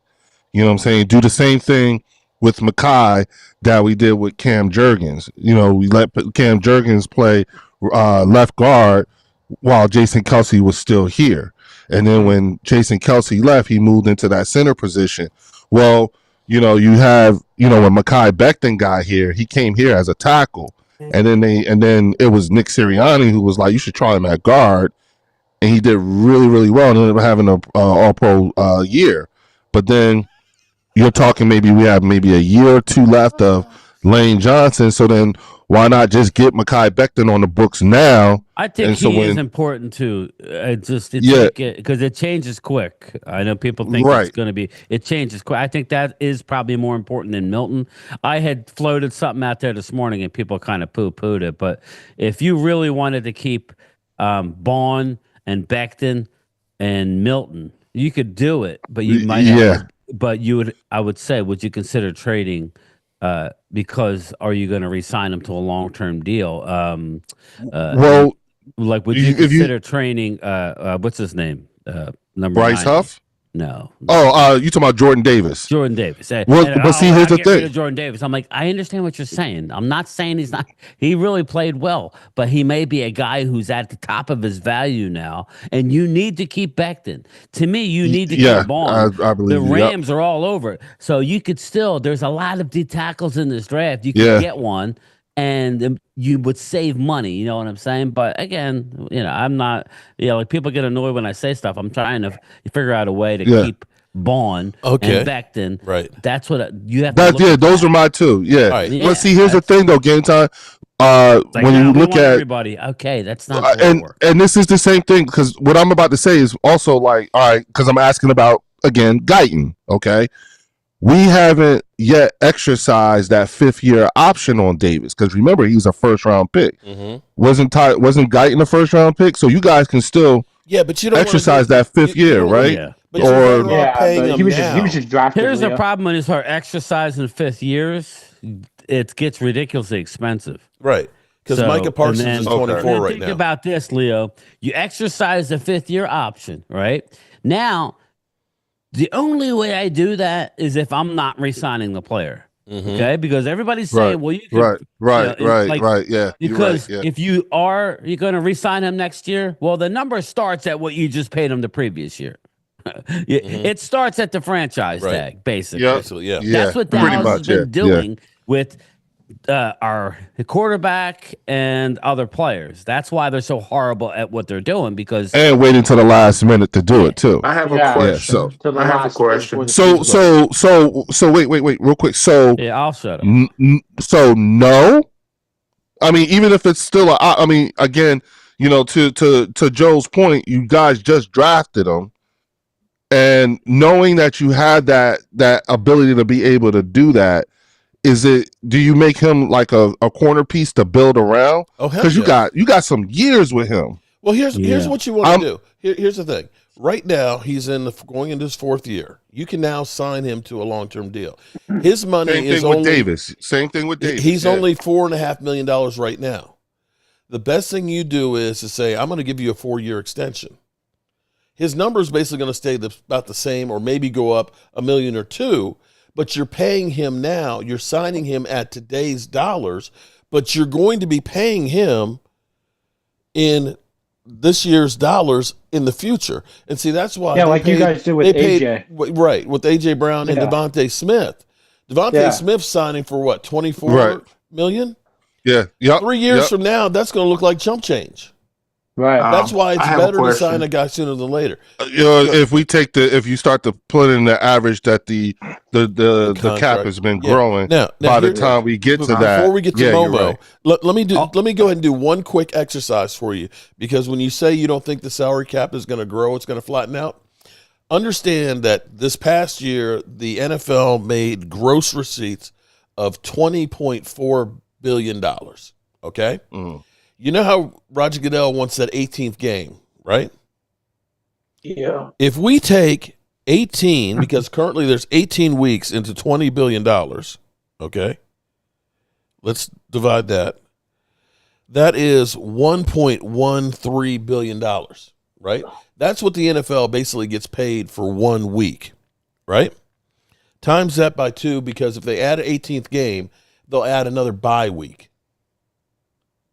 You know what I'm saying? Do the same thing with Mekhi that we did with Cam Jurgens. We let Cam Jurgens play left guard while Jason Kelce was still here. And then when Jason Kelce left, he moved into that center position. Well, you have when Mekhi Becton got here, he came here as a tackle, and then it was Nick Sirianni who was like, you should try him at guard, and he did really, really well, and ended up having a All-Pro year. But then you're talking maybe we have maybe a year or two left of Lane Johnson, so then why not just get Mekhi Becton on the books now? I think he is important too. Because it changes quick. I know people think it's going to be. It changes quick. I think that is probably more important than Milton. I had floated something out there this morning, and people kind of poo-pooed it. But if you really wanted to keep Bond and Becton and Milton, you could do it. But you might. But you would. I would say, would you consider trading? Because are you going to re-sign him to a long-term deal? Would you consider training? What's his name? Number Bryce 9. Huff? No. Oh, you talking about Jordan Davis? Jordan Davis. Here's the thing. Jordan Davis. I'm like, I understand what you're saying. I'm not saying he's not. He really played well, but he may be a guy who's at the top of his value now, and you need to keep Becton. To me, you need to keep Bond. I believe the Rams are all over it, so you could still. There's a lot of D tackles in this draft. You can get one. And you would save money, you know what I'm saying? But again, I'm not, like people get annoyed when I say stuff. I'm trying to figure out a way to keep Bond and Becton. Right. That's what you have to look at. Those are my two. Yeah. Right. But see, here's the thing though, Game Time. When you look at everybody, okay, that's not and this is the same thing, because what I'm about to say is also like, all right, because I'm asking about, again, Guyton, okay? We haven't yet exercised that 5th-year option on Davis, because remember, he's a first-round pick. Mm-hmm. Wasn't Guyton a first-round pick? So you guys can still but you don't exercise that 5th year, right? Yeah. But he was just drafted. Here's the problem when you start exercising 5th years, it gets ridiculously expensive. Right. Because Micah Parsons is 24 right now. Think about this, Leo. You exercise the 5th-year option, right? Now, the only way I do that is if I'm not re-signing the player, okay? Because everybody's saying, "Well, you can, right, yeah." Because if you're going to re-sign him next year, well, the number starts at what you just paid him the previous year. It starts at the franchise tag, basically. Yeah. That's what Dallas has been doing with our quarterback and other players. That's why they're so horrible at what they're doing, because and waiting to the last minute to do it too. I have a question. I have a question. So wait, real quick. So I'll shut up. So no, I mean, even if it's still again, to Joe's point, you guys just drafted him, and knowing that you had that ability to be able to do that. Do you make him like a corner piece to build around? Because you got some years with him. Well, here's what you want to do. Here's the thing. Right now, he's going into his 4th year. You can now sign him to a long-term deal. His money is only Davis. Same thing with Davis. He's only $4.5 million right now. The best thing you do is to say, I'm going to give you a 4-year extension. His number is basically going to stay about the same, or maybe go up $1 million or $2 million. But you're paying him now. You're signing him at today's dollars, but you're going to be paying him in this year's dollars in the future. And see, that's why you guys do with AJ. Right, with AJ Brown and Devontae Smith. Devontae Smith signing for what, 24 million? Yeah. Yep. 3 years from now, that's going to look like chump change. Right. That's why it's better to sign a guy sooner than later. If you start to put in the average that the cap has been growing, now by the time we get to that, before we get to Momo, let me go ahead and do one quick exercise for you, because when you say you don't think the salary cap is going to grow, it's going to flatten out. Understand that this past year the NFL made gross receipts of $20.4 billion. Okay. Mm-hmm. You know how Roger Goodell wants that 18th game, right? Yeah. If we take 18, because currently there's 18 weeks into $20 billion, okay? Let's divide that. That is $1.13 billion, right? That's what the NFL basically gets paid for 1 week, right? Times that by 2, because if they add an 18th game, they'll add another bye week.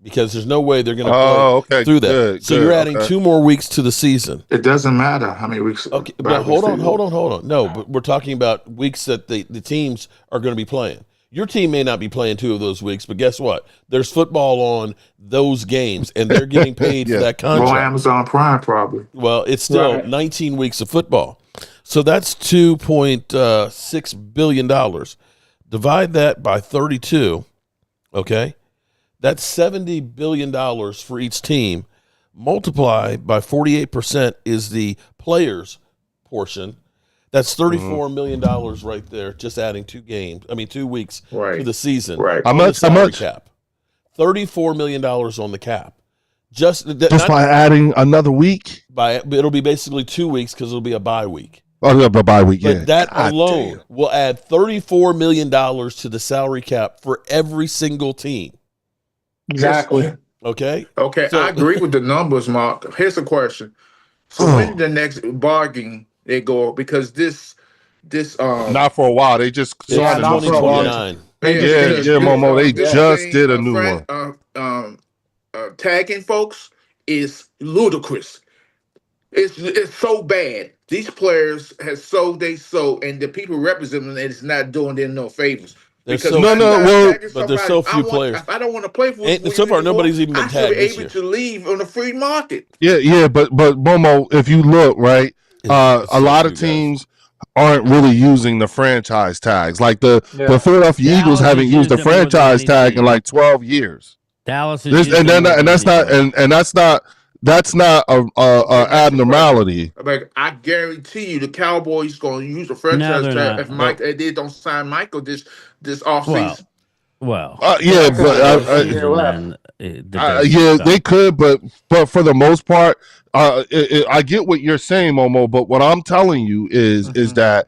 because there's no way they're going to play through that. Good, so you're adding 2 more weeks to the season. It doesn't matter how many weeks. Okay, but hold on. No, but we're talking about weeks that the teams are going to be playing. Your team may not be playing 2 of those weeks, but guess what? There's football on those games, and they're getting paid for that contract. Well, Amazon Prime probably. Well, it's still 19 weeks of football. So that's $2.6 billion. Divide that by 32, okay? That's $70 billion for each team. Multiply by 48% is the players' portion. That's $34 million right there, just adding 2 weeks to the season. Right. How much? Cap. $34 million on the cap. Just by adding another week? It'll be basically 2 weeks because it'll be a bye week. Oh, yeah, a bye week, But that alone will add $34 million to the salary cap for every single team. Exactly. Okay? Okay, I agree with the numbers, Mark. Here's a question. So when the next bargain they go, because this not for a while. They just started 2029. Momo. They just did a new one. Tagging folks is ludicrous. It's so bad. These players have sold they sold, and the people representing it is not doing them no favors. Because but there's so few players. If I don't want to play for so far, nobody's even been tagged this year. I should be able to leave on the free market. Yeah, but Momo, if you look right, a lot of teams aren't really using the franchise tags. Like the Philadelphia Eagles haven't used the franchise tag in like 12 years. Dallas is that's not a abnormality. Like I guarantee you, the Cowboys going to use the franchise tag if they don't sign Michael this offseason. They could, but for the most part, I get what you're saying, Momo. But what I'm telling you is that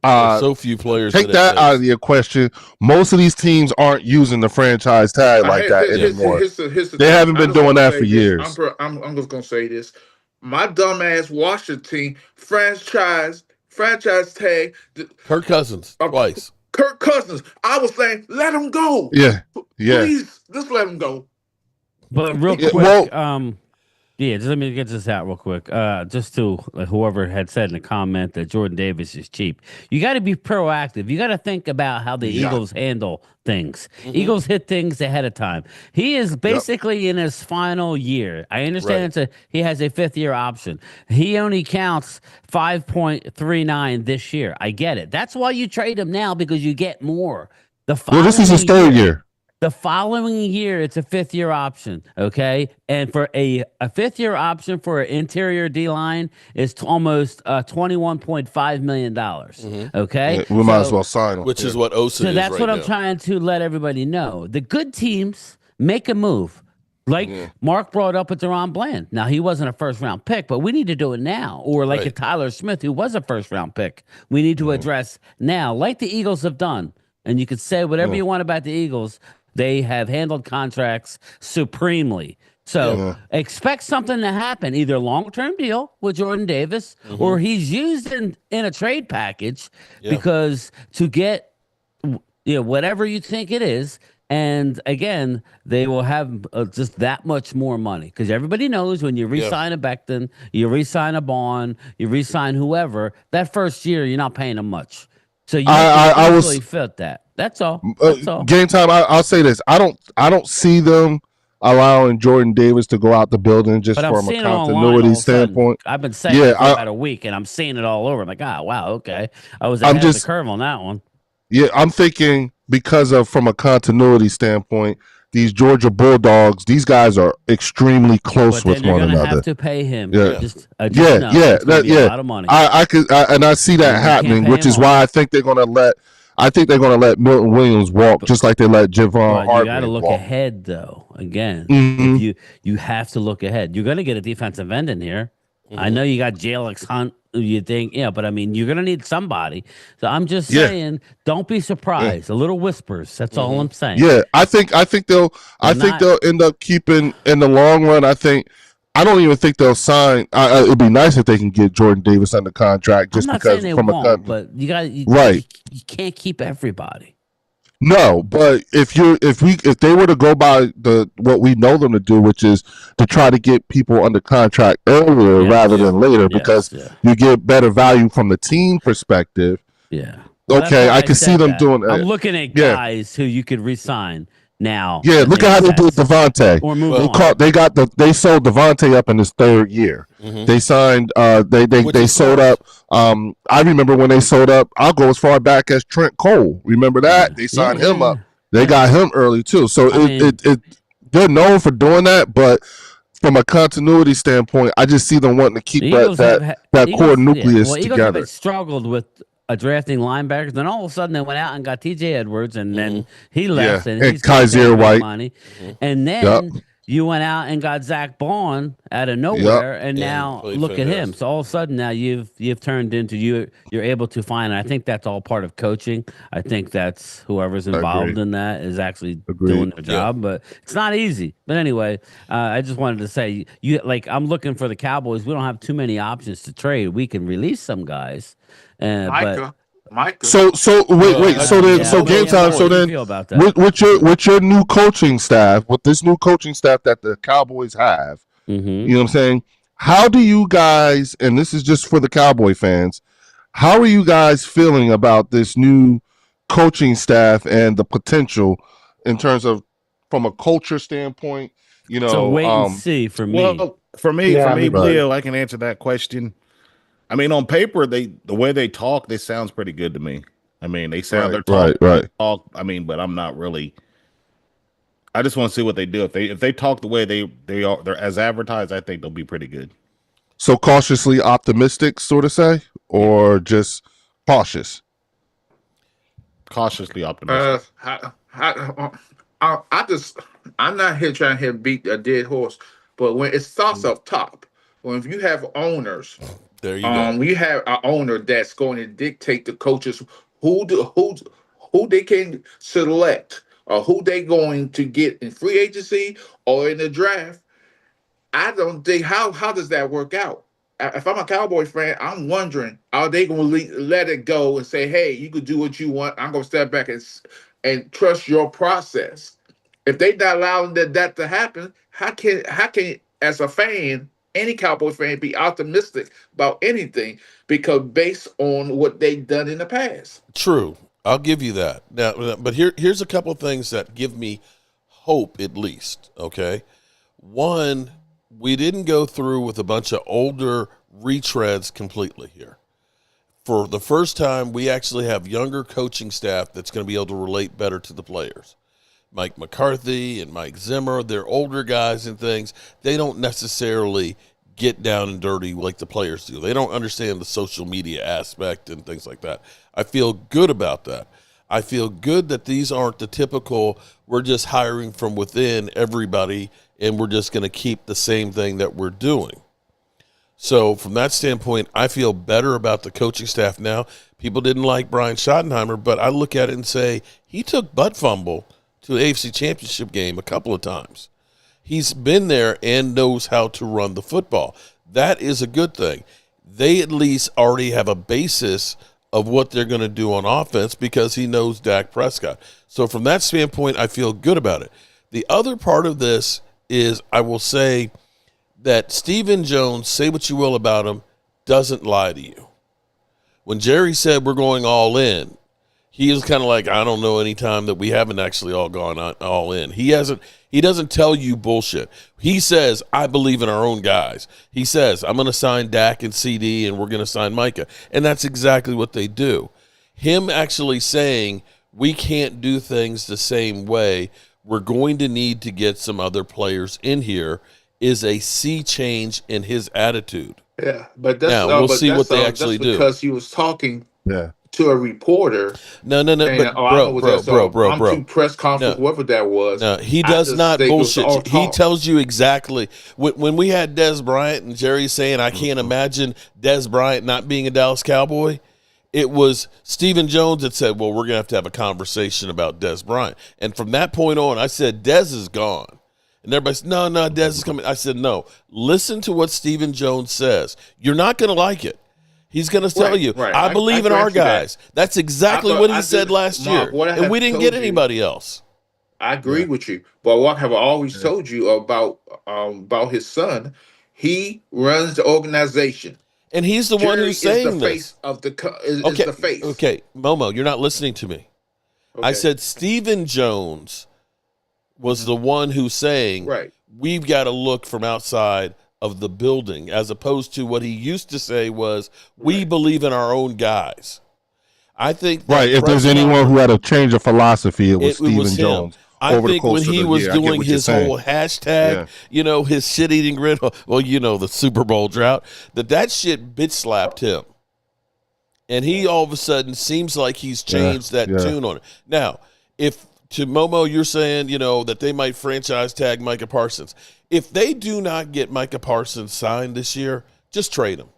so few players. Take that out of the question. Most of these teams aren't using the franchise tag like that anymore. They haven't been doing that for years. I'm just gonna say this: my dumbass Washington franchise tag. Kirk Cousins twice. Kirk Cousins. I was saying, let him go. Yeah. Please, just let him go. But real quick, just let me get this out real quick. Just to whoever had said in the comment that Jordan Davis is cheap. You got to be proactive. You got to think about how the Eagles handle things. Eagles hit things ahead of time. He is basically in his final year. I understand he has a 5th-year option. He only counts 5.39 this year. I get it. That's why you trade him now, because you get more. This is his 3rd year. The following year, it's a 5th-year option, okay? And for a 5th-year option for an interior D-line is almost $21.5 million, okay? Yeah, we might as well sign him. Which is what Osa is. So that's what I'm trying to let everybody know. The good teams make a move. Like Mark brought up with Deron Bland. Now, he wasn't a first-round pick, but we need to do it now. Or like a Tyler Smith, who was a first-round pick. We need to address now, like the Eagles have done. And you could say whatever you want about the Eagles. They have handled contracts supremely. So expect something to happen, either long-term deal with Jordan Davis or he's used in a trade package because to get whatever you think it is. And again, they will have just that much more money because everybody knows when you re-sign a Becton, you re-sign a Bond, you re-sign whoever, that first year you're not paying them much. So you really felt that. That's all. Game time. I'll say this. I don't see them allowing Jordan Davis to go out the building just from a continuity standpoint. I've been saying it for about a week, and I'm seeing it all over. I'm like, wow, okay. I was ahead of the curve on that one. Yeah, I'm thinking because of from a continuity standpoint, these Georgia Bulldogs, these guys are extremely close with one another. Have to pay him. Yeah, a lot of money. I see that happening, which is why I think they're going to let. I think they're going to let Milton Williams walk, just like they let Javon Hargrave walk. You got to look ahead, though. Again, if you have to look ahead. You're going to get a defensive end in here. I know you got Jalix Hunt. You think, but I mean, you're going to need somebody. So I'm just saying, don't be surprised. A little whispers. That's all I'm saying. Yeah, I think they'll end up keeping in the long run. I don't even think they'll sign. It'd be nice if they can get Jordan Davis under contract, just because but you can't keep everybody. No, but if they were to go by what we know them to do, which is to try to get people under contract earlier rather than later, because you get better value from the team perspective. Yeah. Well, okay, I can see them doing that. I'm looking at guys who you could resign now. Yeah, look at how they did Devontae. Or move on. They sold Devontae up in his third year. Mm-hmm. They signed they sold up. I remember when they sold up, I'll go as far back as Trent Cole. Remember that? They signed him up. They got him early too. So they're known for doing that, but from a continuity standpoint, I just see them wanting to keep that core nucleus together. Eagles struggled with drafting linebackers, then all of a sudden they went out and got T.J. Edwards, and then he left, and he's Kaiser White money, and then you went out and got Zach Bond out of nowhere, and now look at him. So all of a sudden now you've turned into you're able to find. And I think that's all part of coaching. I think that's whoever's involved in that is actually doing their job, but it's not easy. But anyway, I just wanted to say I'm looking for the Cowboys. We don't have too many options to trade. We can release some guys. Micah. So wait. So game time. So then, with your new coaching staff, with this new coaching staff that the Cowboys have, you know what I'm saying? How do you guys? And this is just for the Cowboy fans. How are you guys feeling about this new coaching staff and the potential in terms of from a culture standpoint? You know, so wait and see for me. Well, for me, Leo, I can answer that question. I mean, on paper, the way they talk, they sounds pretty good to me. I mean, they sound right. Talk. I mean, but I'm not really. I just want to see what they do. If they talk the way they're as advertised, I think they'll be pretty good. So cautiously optimistic, sort of say, or just cautious. Cautiously optimistic. I'm not here trying to beat a dead horse, but when it starts up top, when you have owners. There you go. We have an owner that's going to dictate the coaches who they can select or who they going to get in free agency or in the draft. I don't think how does that work out? If I'm a Cowboys fan, I'm wondering, are they going to let it go and say, hey, you can do what you want. I'm going to step back and trust your process. If they not allowing that to happen, how can as a fan, any Cowboys fan be optimistic about anything because based on what they've done in the past? True. I'll give you that. Now, but here's a couple of things that give me hope at least, okay? One, we didn't go through with a bunch of older retreads completely here. For the first time, we actually have younger coaching staff that's going to be able to relate better to the players. Mike McCarthy and Mike Zimmer, they're older guys and things. They don't necessarily get down and dirty like the players do. They don't understand the social media aspect and things like that. I feel good about that. I feel good that these aren't the typical, we're just hiring from within everybody and we're just going to keep the same thing that we're doing. So from that standpoint, I feel better about the coaching staff now. People didn't like Brian Schottenheimer, but I look at it and say he took butt fumble to the AFC Championship game a couple of times. He's been there and knows how to run the football. That is a good thing. They at least already have a basis of what they're going to do on offense because he knows Dak Prescott. So from that standpoint, I feel good about it. The other part of this is I will say that Stephen Jones, say what you will about him, doesn't lie to you. When Jerry said we're going all in, he is kind of like, I don't know any time that we haven't actually all gone all in. He doesn't tell you bullshit. He says, I believe in our own guys. He says, I'm going to sign Dak and CD and we're going to sign Micah. And that's exactly what they do. Him actually saying, we can't do things the same way. We're going to need to get some other players in here is a sea change in his attitude. Yeah, but that's now we'll see what they actually do. Because he was talking to a reporter. No. But bro. I'm press conference, whatever that was. No, he does not bullshit. He tells you exactly. When we had Dez Bryant and Jerry saying, I can't imagine Dez Bryant not being a Dallas Cowboy, it was Stephen Jones that said, well, we're going to have a conversation about Dez Bryant. And from that point on, I said, Dez is gone. And everybody said, no, Dez is coming. I said, no, listen to what Stephen Jones says. You're not going to like it. He's going to tell you, I believe in our guys. That's exactly what he said last year. And we didn't get anybody else. I agree with you. But what have I always told you about his son? He runs the organization. And he's the one who's saying the this. Face of the is the face. Okay, Momo, you're not listening to me. Okay. I said Stephen Jones was the one who's saying, we've got to look from outside of the building, as opposed to what he used to say was, we believe in our own guys. I think if there's anyone who had a change of philosophy, it was Stephen Jones. I think when he was doing his whole hashtag, his shit-eating grin, the Super Bowl drought, that shit bitch slapped him. And he all of a sudden seems like he's changed that tune on it. Now, if to Momo, you're saying, that they might franchise tag Micah Parsons. If they do not get Micah Parsons signed this year, just trade him.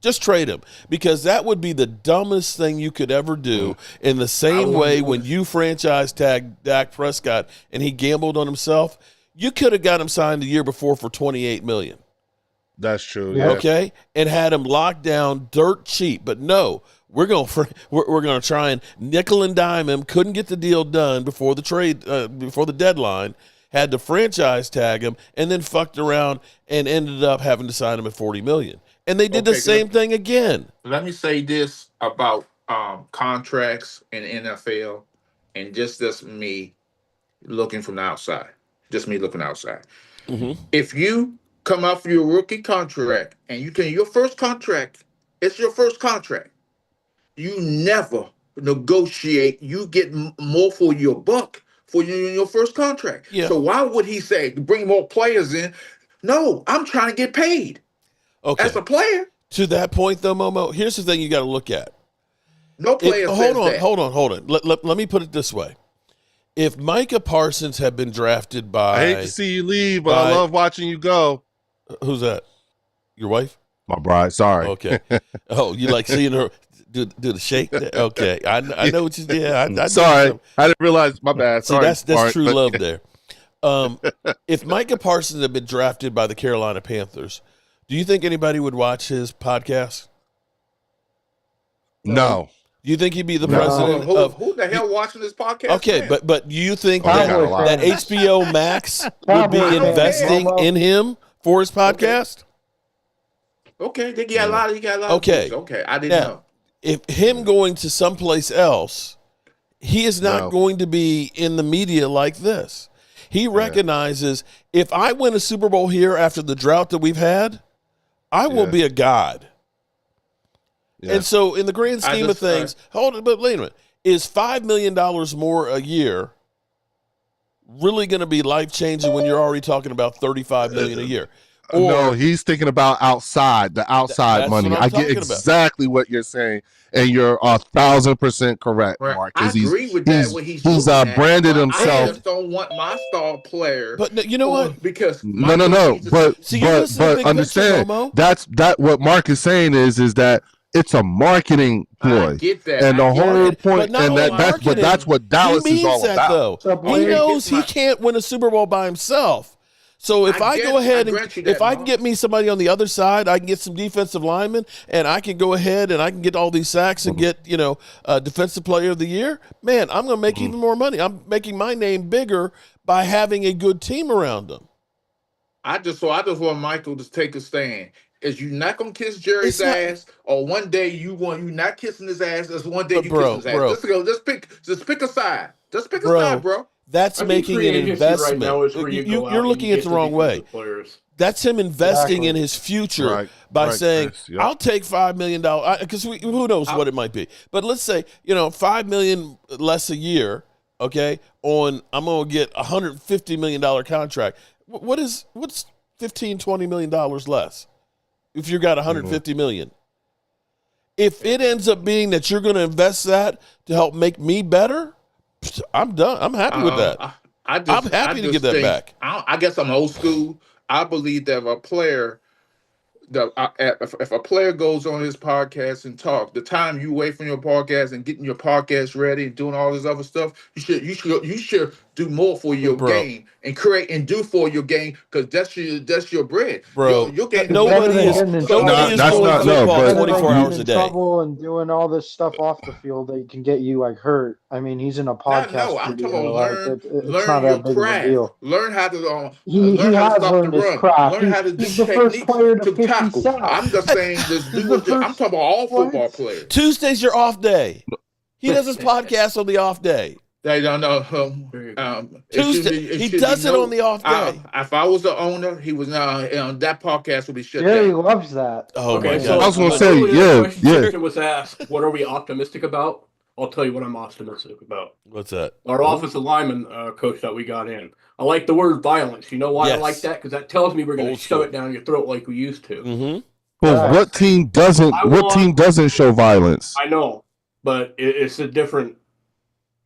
Just trade him, because that would be the dumbest thing you could ever do. In the same way when you franchise tagged Dak Prescott and he gambled on himself, you could have got him signed the year before for $28 million. That's true. Yeah. Okay, and had him locked down dirt cheap. But no, we're going to try and nickel and dime him. Couldn't get the deal done before the deadline. Had to franchise tag him, and then fucked around and ended up having to sign him at $40 million. And they did the same thing again. Let me say this about contracts in the NFL, and just me looking from the outside. Just me looking outside. Mm-hmm. If you come off your rookie contract and your first contract, it's your first contract. You never negotiate. You get more for your buck for your first contract. Yeah. So why would he say bring more players in? No, I'm trying to get paid. Okay. As a player. To that point, though, Momo, here's the thing you got to look at. No player says that. Hold on. Let me put it this way. If Micah Parsons had been drafted by... I hate to see you leave, but I love watching you go. Who's that? Your wife? My bride, sorry. Okay. Oh, you like seeing her do the shake? Okay. I know what you did. I sorry. I didn't realize. My bad. Sorry. See, that's true love there. If Micah Parsons had been drafted by the Carolina Panthers... Do you think anybody would watch his podcast? No. Do you think he'd be the president of who the hell watching this podcast? Okay, but do you think that HBO Max would be investing in him for his podcast? Okay, he got a lot of okay. Okay, I didn't know. If him going to someplace else, he is not going to be in the media like this. He recognizes if I win a Super Bowl here after the drought that we've had, I will be a god. Yeah. And so in the grand scheme of things, hold on, but wait a minute, is $5 million more a year really going to be life-changing when you're already talking about $35 million a year? Or, no, he's thinking about the outside money. I get exactly what you're saying, and you're 1,000% correct, Mark. I agree with that. He's branded himself. I just don't want my star player. But you know what? Because no. But understand what Mark is saying is that it's a marketing ploy. I get that. And the whole point, and that's what Dallas is all about. He knows he can't win a Super Bowl by himself. So if I go ahead and if I can get me somebody on the other side, I can get some defensive linemen, and I can go ahead and I can get all these sacks and get defensive player of the year. Man, I'm going to make even more money. I'm making my name bigger by having a good team around them. I just want Michael to take a stand. Is you not gonna kiss Jerry's ass, or one day you not kissing his ass? Is one day you kiss his ass? Just pick a side. Just pick a side, bro. That's making an investment. You're looking at it the wrong way. That's him investing in his future by saying, "I'll take $5 million," because who knows what it might be. But let's say $5 million less a year. Okay, I'm gonna get $150 million contract. What's $15-20 million less? If you got $150 million, if it ends up being that you're going to invest that to help make me better, I'm done. I'm happy with that. I'm happy to get that back. I guess I'm old school. I believe that if a player goes on his podcast and talk, the time you wait from your podcast and getting your podcast ready and doing all this other stuff, you should do more for your game and create and do for your game because that's your bread, bro. Your game. Nobody is playing football 24 hours a day. Trouble and doing all this stuff off the field that can get you like hurt. I mean, he's in a podcast I'm studio. talking about It's not that big of a deal. Learn how to he has learned his craft. Learn how to do he's the first player to 50 tackle. sacks. I'm just saying, I'm talking about all football players. Tuesday's your off day. He does his podcast on the off day. They don't know. Tuesday, he does it on the off day. If I was the owner, he was that podcast would be shut down. He loves that. Oh my God! So, I was going to say, Question was asked, what are we optimistic about? I'll tell you what I'm optimistic about. What's that? Our offensive lineman coach that we got in. I like the word violence. You know why I like that? Because that tells me we're going to shove it down your throat like we used to. Mm-hmm. But what team doesn't show violence? I know, but it's a different.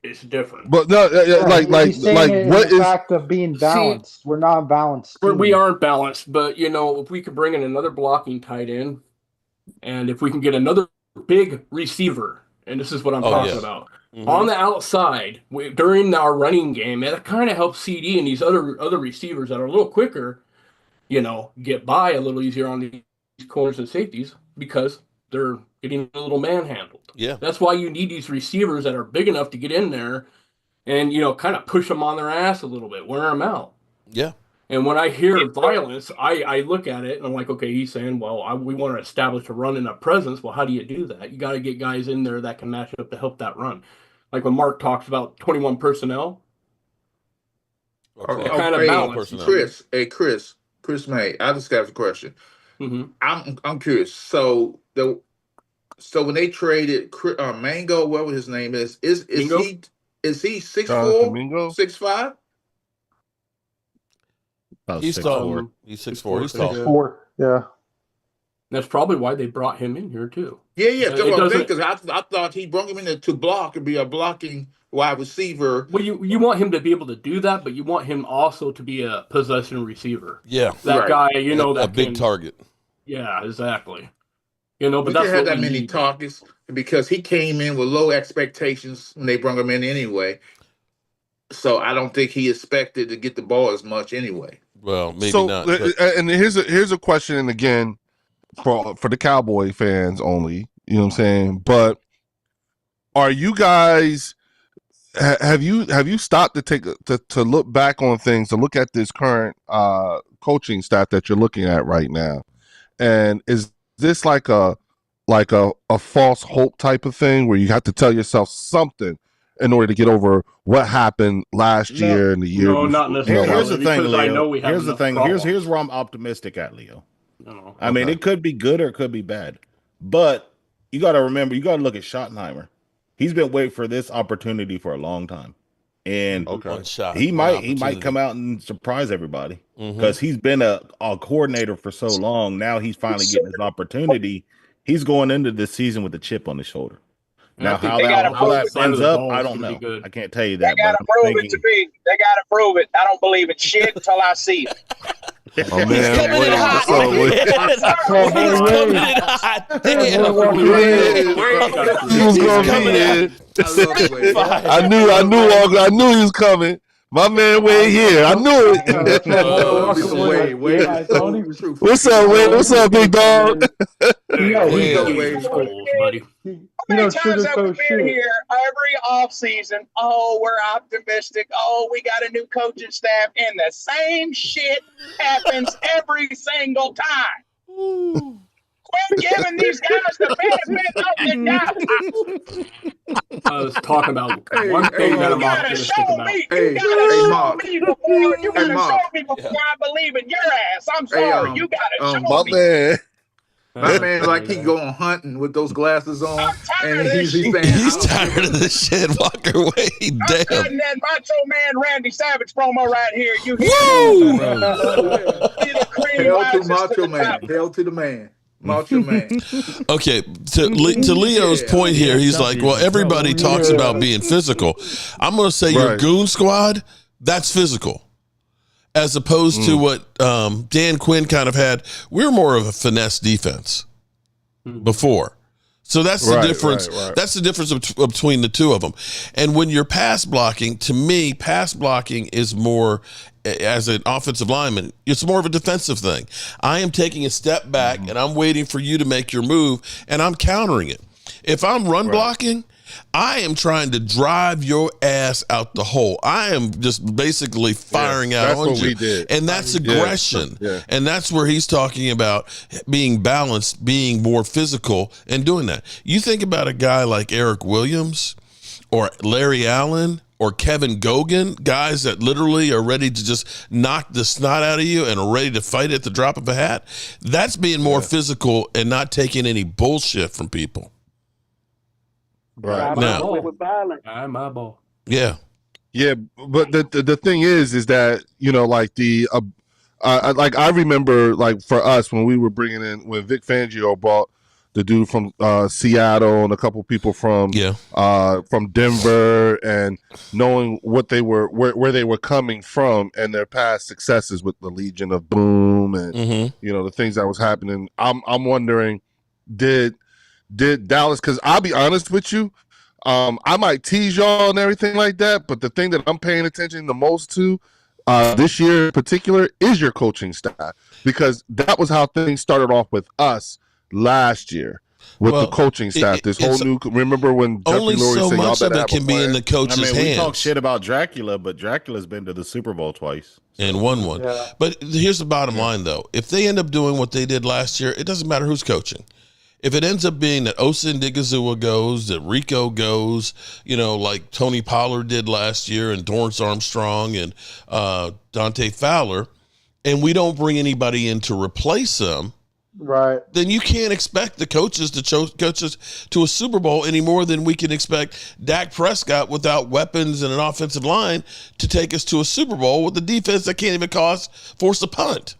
It's different. But no, like what is the fact of being balanced? We're not balanced. We aren't balanced, but if we could bring in another blocking tight end, and if we can get another big receiver, and this is what I'm talking about on the outside during our running game, that kind of helps CD and these other receivers that are a little quicker, get by a little easier on these corners and safeties because they're getting a little manhandled. Yeah. That's why you need these receivers that are big enough to get in there and, kind of push them on their ass a little bit, wear them out. Yeah. And when I hear violence, I look at it and I'm like, okay, he's saying, well, we want to establish a run and a presence. Well, how do you do that? You got to get guys in there that can match up to help that run. Like when Mark talks about 21 personnel. Okay. Kind of balance. Chris May, I just got a question. Mm-hmm. I'm curious. So when they traded Mango, whatever his name is he 6'4", 6'5"? He's tall. He's 6'4". He's tall. 6'4". Yeah. That's probably why they brought him in here too. Yeah. Because I thought he brought him in to block and be a blocking wide receiver. Well, you want him to be able to do that, but you want him also to be a possession receiver. Yeah. That guy, that a big target. Yeah, exactly. But we that's didn't have that many targets because he came in with low expectations when they brought him in anyway. So I don't think he expected to get the ball as much anyway. Well, maybe not. But... And here's a question, and again, for the Cowboy fans only, you know what I'm saying? But are you guys have you stopped to take to look back on things, to look at this current coaching staff that you're looking at right now? And is this like a false hope type of thing where you have to tell yourself something in order to get over what happened last year and the year before? Not necessarily. Here's the thing, Leo. I know we have here's the thing. Here's where I'm optimistic at, Leo. No. I mean, it could be good or it could be bad. But you got to remember, you got to look at Schottenheimer. He's been waiting for this opportunity for a long time. And he might come out and surprise everybody because he's been a coordinator for so long. Now he's finally getting his opportunity. He's going into this season with a chip on his shoulder. Now, how that ends up, I don't know. I can't tell you that. They got to prove it to me. They got to prove it. I don't believe in shit until I see it. Oh, man. Coming in hot. I knew he was coming. My man Wade here. I knew it. What's up, Wade? What's up, big dog? How many times have we been here every offseason? Oh, we're optimistic. Oh, we got a new coaching staff, and the same shit happens every single time. Quit giving these guys the benefit of the doubt. I was talking about one thing that I'm optimistic about. You gotta show me before I believe in your ass. I'm sorry. You gotta show me. Man. My man, like he going hunting with those glasses on, and he's saying, he's tired of this shit. Walker Wade, damn. I'm that Macho Man Randy Savage promo right here. You hear? Woo! Hail to Macho Man. Hail to the man. Macho Man. Okay, to Leo's point here, he's like, well, everybody talks about being physical. I'm going to say your goon squad, that's physical. As opposed to what Dan Quinn kind of had. We're more of a finesse defense before. So that's the difference. Right. That's the difference between the two of them. And when you're pass blocking, to me, pass blocking is more, as an offensive lineman, it's more of a defensive thing. I am taking a step back and I'm waiting for you to make your move and I'm countering it. If I'm run blocking, I am trying to drive your ass out the hole. I am just basically firing out on you. That's what we did. And that's aggression. Yeah. And that's where he's talking about being balanced, being more physical, and doing that. You think about a guy like Eric Williams or Larry Allen or Kevin Gogan, guys that literally are ready to just knock the snot out of you and are ready to fight at the drop of a hat. That's being more physical and not taking any bullshit from people. Right now, with violence. My ball. Yeah, but the thing is that like the like I remember like for us when we were bringing in when Vic Fangio brought the dude from Seattle and a couple people from Denver, and knowing what they were where they were coming from and their past successes with the Legion of Boom and the things that was happening. I'm wondering, did Dallas, because I'll be honest with you, I might tease y'all and everything like that, but the thing that I'm paying attention the most to this year in particular is your coaching staff, because that was how things started off with us last year with the coaching staff. Remember when Jeffrey Lurie said y'all better have can be in the coach's hands. We talk shit about Dracula, but Dracula's been to the Super Bowl twice and won one. Yeah. But here's the bottom line, though: if they end up doing what they did last year, it doesn't matter who's coaching. If it ends up being that Osa Ndigazua goes, that Rico goes, like Tony Pollard did last year, and Dorrance Armstrong and Dante Fowler, and we don't bring anybody in to replace them, right? Then you can't expect the coaches to coach us to a Super Bowl any more than we can expect Dak Prescott without weapons and an offensive line to take us to a Super Bowl with a defense that can't even force a punt.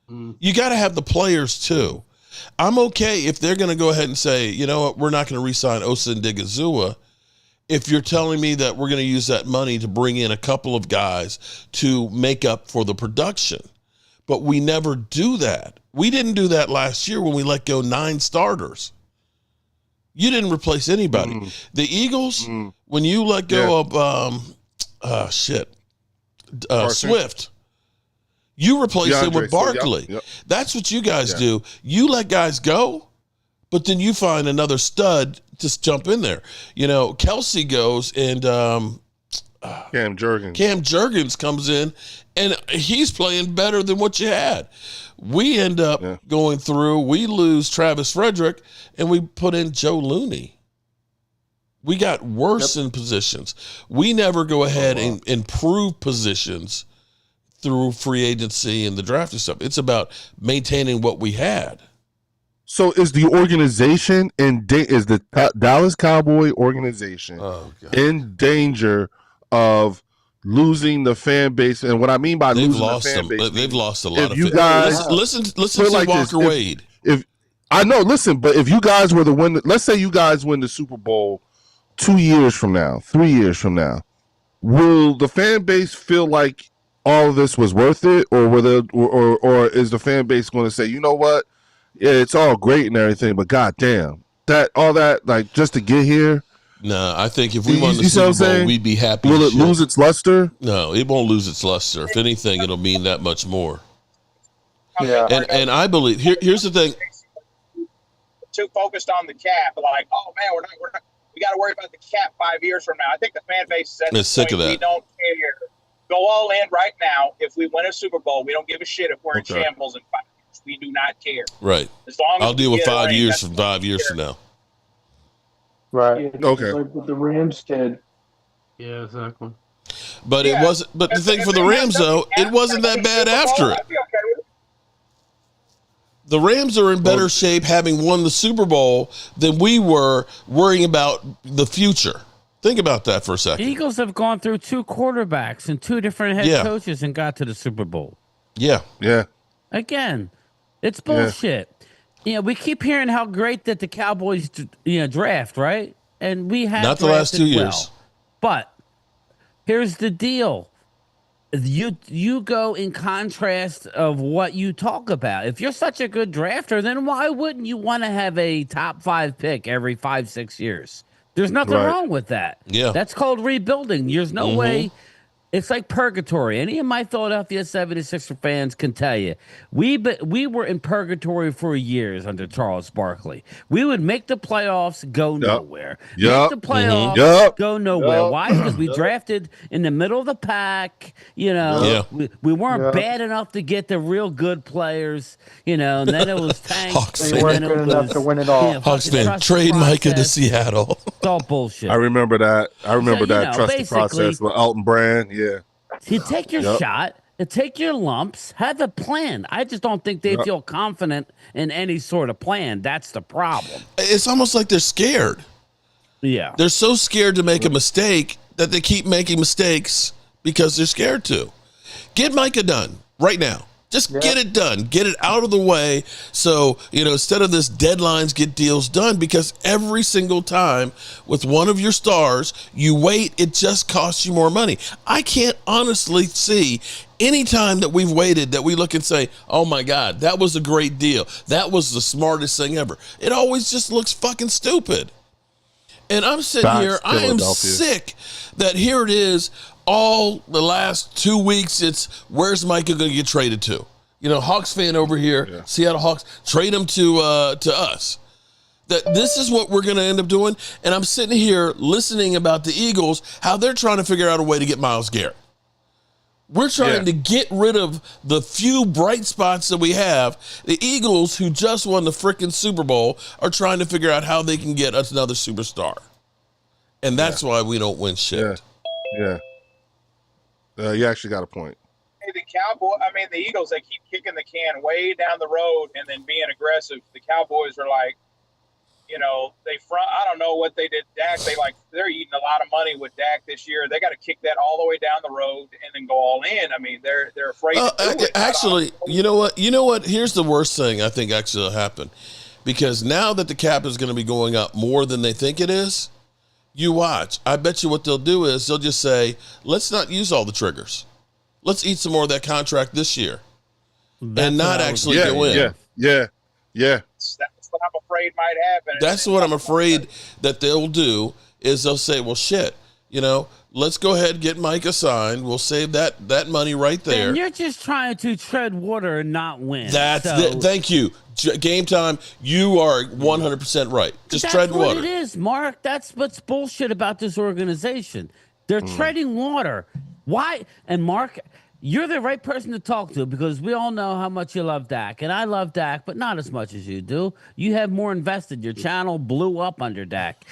You got to have the players too. I'm okay if they're going to go ahead and say, you know what, we're not going to re-sign Osa Ndigazua if you're telling me that we're going to use that money to bring in a couple of guys to make up for the production. But we never do that. We didn't do that last year when we let go 9 starters. You didn't replace anybody. The Eagles, when you let go of Swift, you replace him with Barkley. That's what you guys do. You let guys go, but then you find another stud to jump in there. Kelsey goes and Cam Jurgens comes in, and he's playing better than what you had. We end up going through, we lose Travis Frederick, and we put in Joe Looney. We got worse in positions. We never go ahead and improve positions through free agency and the drafting stuff. It's about maintaining what we had. So is the organization is the Dallas Cowboy organization in danger of losing the fan base? And what I mean by losing the fan base, they've lost a lot of you guys listen to like Walker Wade. If I know, listen, but if you guys were the win, let's say you guys win the Super Bowl 2 years from now, 3 years from now, will the fan base feel like all of this was worth it, or or is the fan base going to say, you know what, it's all great and everything, but goddamn, like just to get here? No, I think if we won the Super Bowl, we'd be happy. Will it lose its luster? No, it won't lose its luster. If anything, it'll mean that much more. Yeah, and I believe here's the thing. Too focused on the cap, like, oh man, we're not. We got to worry about the cap 5 years from now. I think the fan base is sick of that. We don't care. Go all in right now. If we win a Super Bowl, we don't give a shit if we're in shambles in 5 years. We do not care. Right. As long as I'll deal with 5 years from 5 years from now. Right. Yeah, okay. Like what the Rams did. Yeah, exactly. But it wasn't. But the thing for the Rams, though, it wasn't that bad after it. The Rams are in better shape having won the Super Bowl than we were worrying about the future. Think about that for a second. The Eagles have gone through 2 quarterbacks and 2 different head coaches and got to the Super Bowl. Yeah. Again, it's bullshit. We keep hearing how great that the Cowboys, draft, right? And we have not the last 2 years. But here's the deal: you go in contrast of what you talk about. If you're such a good drafter, then why wouldn't you want to have a top 5 pick every 5-6 years? There's nothing wrong with that. Yeah. That's called rebuilding. There's no way. It's like purgatory. Any of my Philadelphia 76er fans can tell you. We were in purgatory for years under Charles Barkley. We would make the playoffs, go nowhere. Make the playoffs, go nowhere. Why? Because we drafted in the middle of the pack. We weren't bad enough to get the real good players. And then it was tank. They weren't good enough to win it all. Hawks fan, trade Micah to Seattle. It's all bullshit. I remember that. Trust the process with Elton Brand. Yeah. You take your shot, and take your lumps, have a plan. I just don't think they feel confident in any sort of plan. That's the problem. It's almost like they're scared. Yeah. They're so scared to make a mistake that they keep making mistakes because they're scared to. Get Micah done right now. Just get it done. Get it out of the way. So, instead of this deadlines, get deals done, because every single time with one of your stars, you wait, it just costs you more money. I can't honestly see any time that we've waited that we look and say, oh my God, that was a great deal. That was the smartest thing ever. It always just looks fucking stupid. And I'm sitting here, I am sick that here it is. All the last 2 weeks, it's where's Micah going to get traded to? Hawks fan over here, Seattle Hawks, trade him to us. That this is what we're going to end up doing. And I'm sitting here listening about the Eagles, how they're trying to figure out a way to get Myles Garrett. We're trying to get rid of the few bright spots that we have. The Eagles, who just won the freaking Super Bowl, are trying to figure out how they can get us another superstar. And that's why we don't win shit. Yeah. You actually got a point. Hey, the Eagles, they keep kicking the can way down the road and then being aggressive. The Cowboys are like, I don't know what they did. Dak, they're eating a lot of money with Dak this year. They got to kick that all the way down the road and then go all in. I mean, they're afraid to do it. Actually, you know what? Here's the worst thing I think actually will happen, because now that the cap is going to be going up more than they think it is, you watch. I bet you what they'll do is they'll just say, let's not use all the triggers. Let's eat some more of that contract this year and not actually go in. Yeah. That's what I'm afraid might happen. That's what I'm afraid that they'll do is they'll say, well, shit, let's go ahead and get Micah signed. We'll save that money right there. And you're just trying to tread water and not win. Thank you. Game time, you are 100% right. Just tread water. That's what it is, Mark. That's what's bullshit about this organization. They're treading water. Why? And Mark, you're the right person to talk to, because we all know how much you love Dak. And I love Dak, but not as much as you do. You have more invested. Your channel blew up under Dak.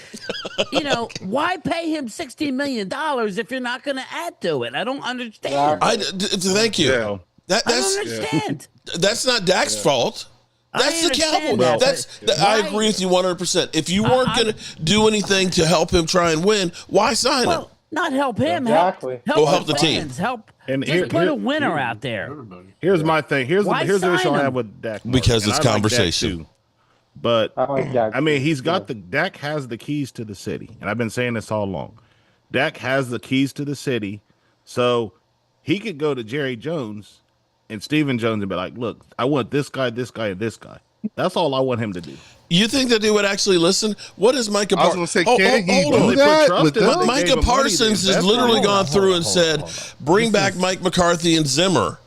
Why pay him $60 million if you're not going to add to it? I don't understand. Thank you. I don't understand. That's not Dak's fault. That's the Cowboys. I agree with you 100%. If you weren't going to do anything to help him try and win, why sign him? Not help him. Exactly. Help the team. Help. And put a winner out there. Here's my thing. Here's the issue I have with Dak. Because it's conversation. Like but Dak has the keys to the city, and I've been saying this all along. Dak has the keys to the city, so he could go to Jerry Jones and Stephen Jones and be like, "Look, I want this guy, this guy, and this guy." That's all I want him to do. You think that they would actually listen? What is Micah Parsons? I was going to say, can he do that? Micah Parsons has literally gone through and said, bring back Mike McCarthy and Zimmer.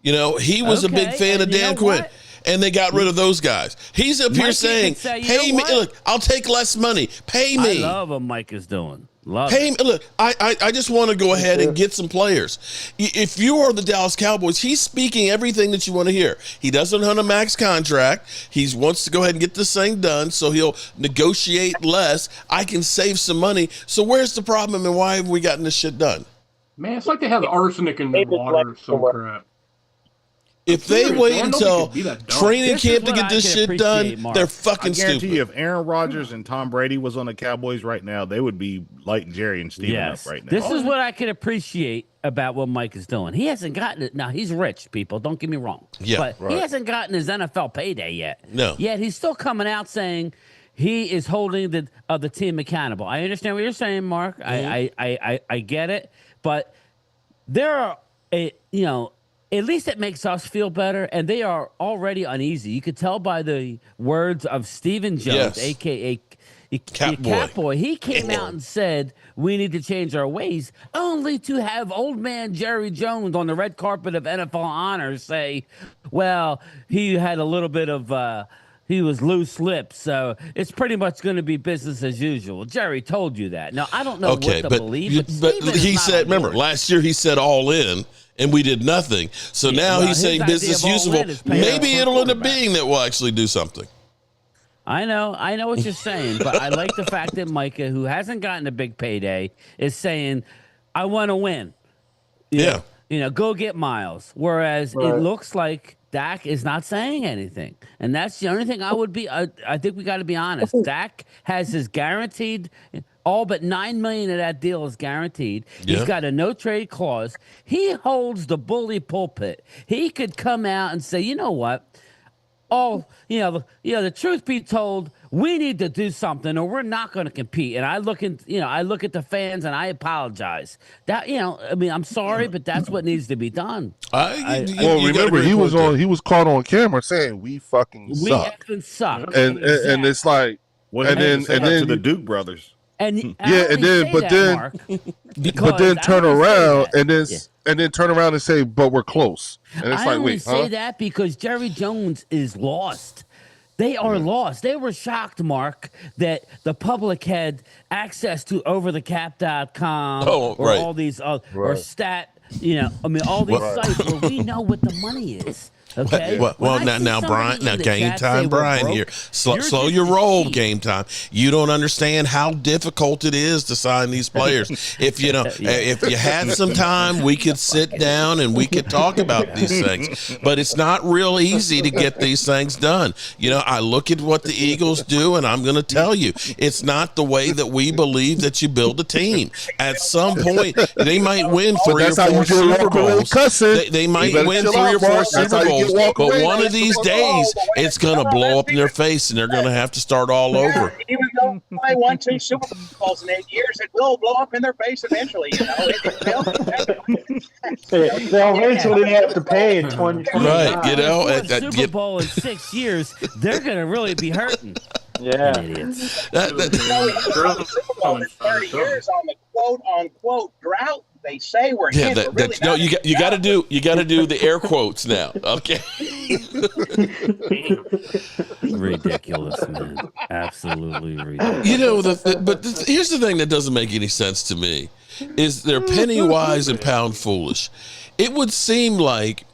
He was a big fan of Dan Quinn. And they got rid of those guys. He's up here saying, pay me. Look, I'll take less money. Pay me. I love what Mike is doing. Pay me. Look, I just want to go ahead and get some players. If you are the Dallas Cowboys, he's speaking everything that you want to hear. He doesn't want a max contract. He wants to go ahead and get this thing done, so he'll negotiate less. I can save some money. So where's the problem, and why have we gotten this shit done? Man, it's like they have arsenic in their water or some crap. If they wait until training camp to get this shit done, they're fucking stupid. I guarantee you, if Aaron Rodgers and Tom Brady was on the Cowboys right now, they would be lighting Jerry and Steven up right now. This is what I can appreciate about what Mike is doing. He hasn't gotten it. Now, he's rich, people. Don't get me wrong. But he hasn't gotten his NFL payday yet. No. Yet he's still coming out saying he is holding the team accountable. I understand what you're saying, Mark. I get it. But there are at least it makes us feel better, and they are already uneasy. You could tell by the words of Stephen Jones, a.k.a. Cat Boy. He came out and said, we need to change our ways, only to have old man Jerry Jones on the red carpet of NFL honors say, well, he had a little bit of... he was loose lips, so it's pretty much going to be business as usual. Jerry told you that. Now, I don't know what to believe, but he said, remember, last year he said all in, and we did nothing. So now he's saying business as usual. Maybe it'll end up being that we'll actually do something. I know what you're saying, but I like the fact that Micah, who hasn't gotten a big payday, is saying, I want to win. Go get Miles. Whereas it looks like Dak is not saying anything. And that's the only thing I think we got to be honest. Dak has his guaranteed, all but $9 million of that deal is guaranteed. He's got a no trade clause. He holds the bully pulpit. He could come out and say, you know what? The truth be told, we need to do something or we're not going to compete. And I look at the fans and I apologize. That, I'm sorry, but that's what needs to be done. Remember, he was caught on camera saying we fucking suck. We suck. And it's like, and then to the Duke brothers. And but then turn around and then turn around and say, but we're close. And it's I only say that because Jerry Jones is lost. They are lost. They were shocked, Mark, that the public had access to overthecap.com or all these or stat, all these sites where we know what the money is. Okay. Well, now, Brian. Now, game time, Brian. Here, slow your roll. Game time. You don't understand how difficult it is to sign these players. If you had some time, we could sit down and we could talk about these things. But it's not real easy to get these things done. I look at what the Eagles do, and I'm going to tell you, it's not the way that we believe that you build a team. At some point, they might win 3 or 4 Super Bowls. They might win 3 or 4 Super Bowls. But one of these days, it's going to blow up in their face, and they're going to have to start all over. Even though I won 2 Super Bowls in 8 years, it will blow up in their face eventually. They'll eventually have to pay in 2020. Right, Super Bowl in 6 years, they're going to really be hurting. Yeah. Idiots. Super Bowl in 30 years on the quote-unquote drought. They say we're in. You got to do the air quotes now. Okay. Ridiculous, man. Absolutely ridiculous. Here's the thing that doesn't make any sense to me is they're penny wise and pound foolish. It would seem like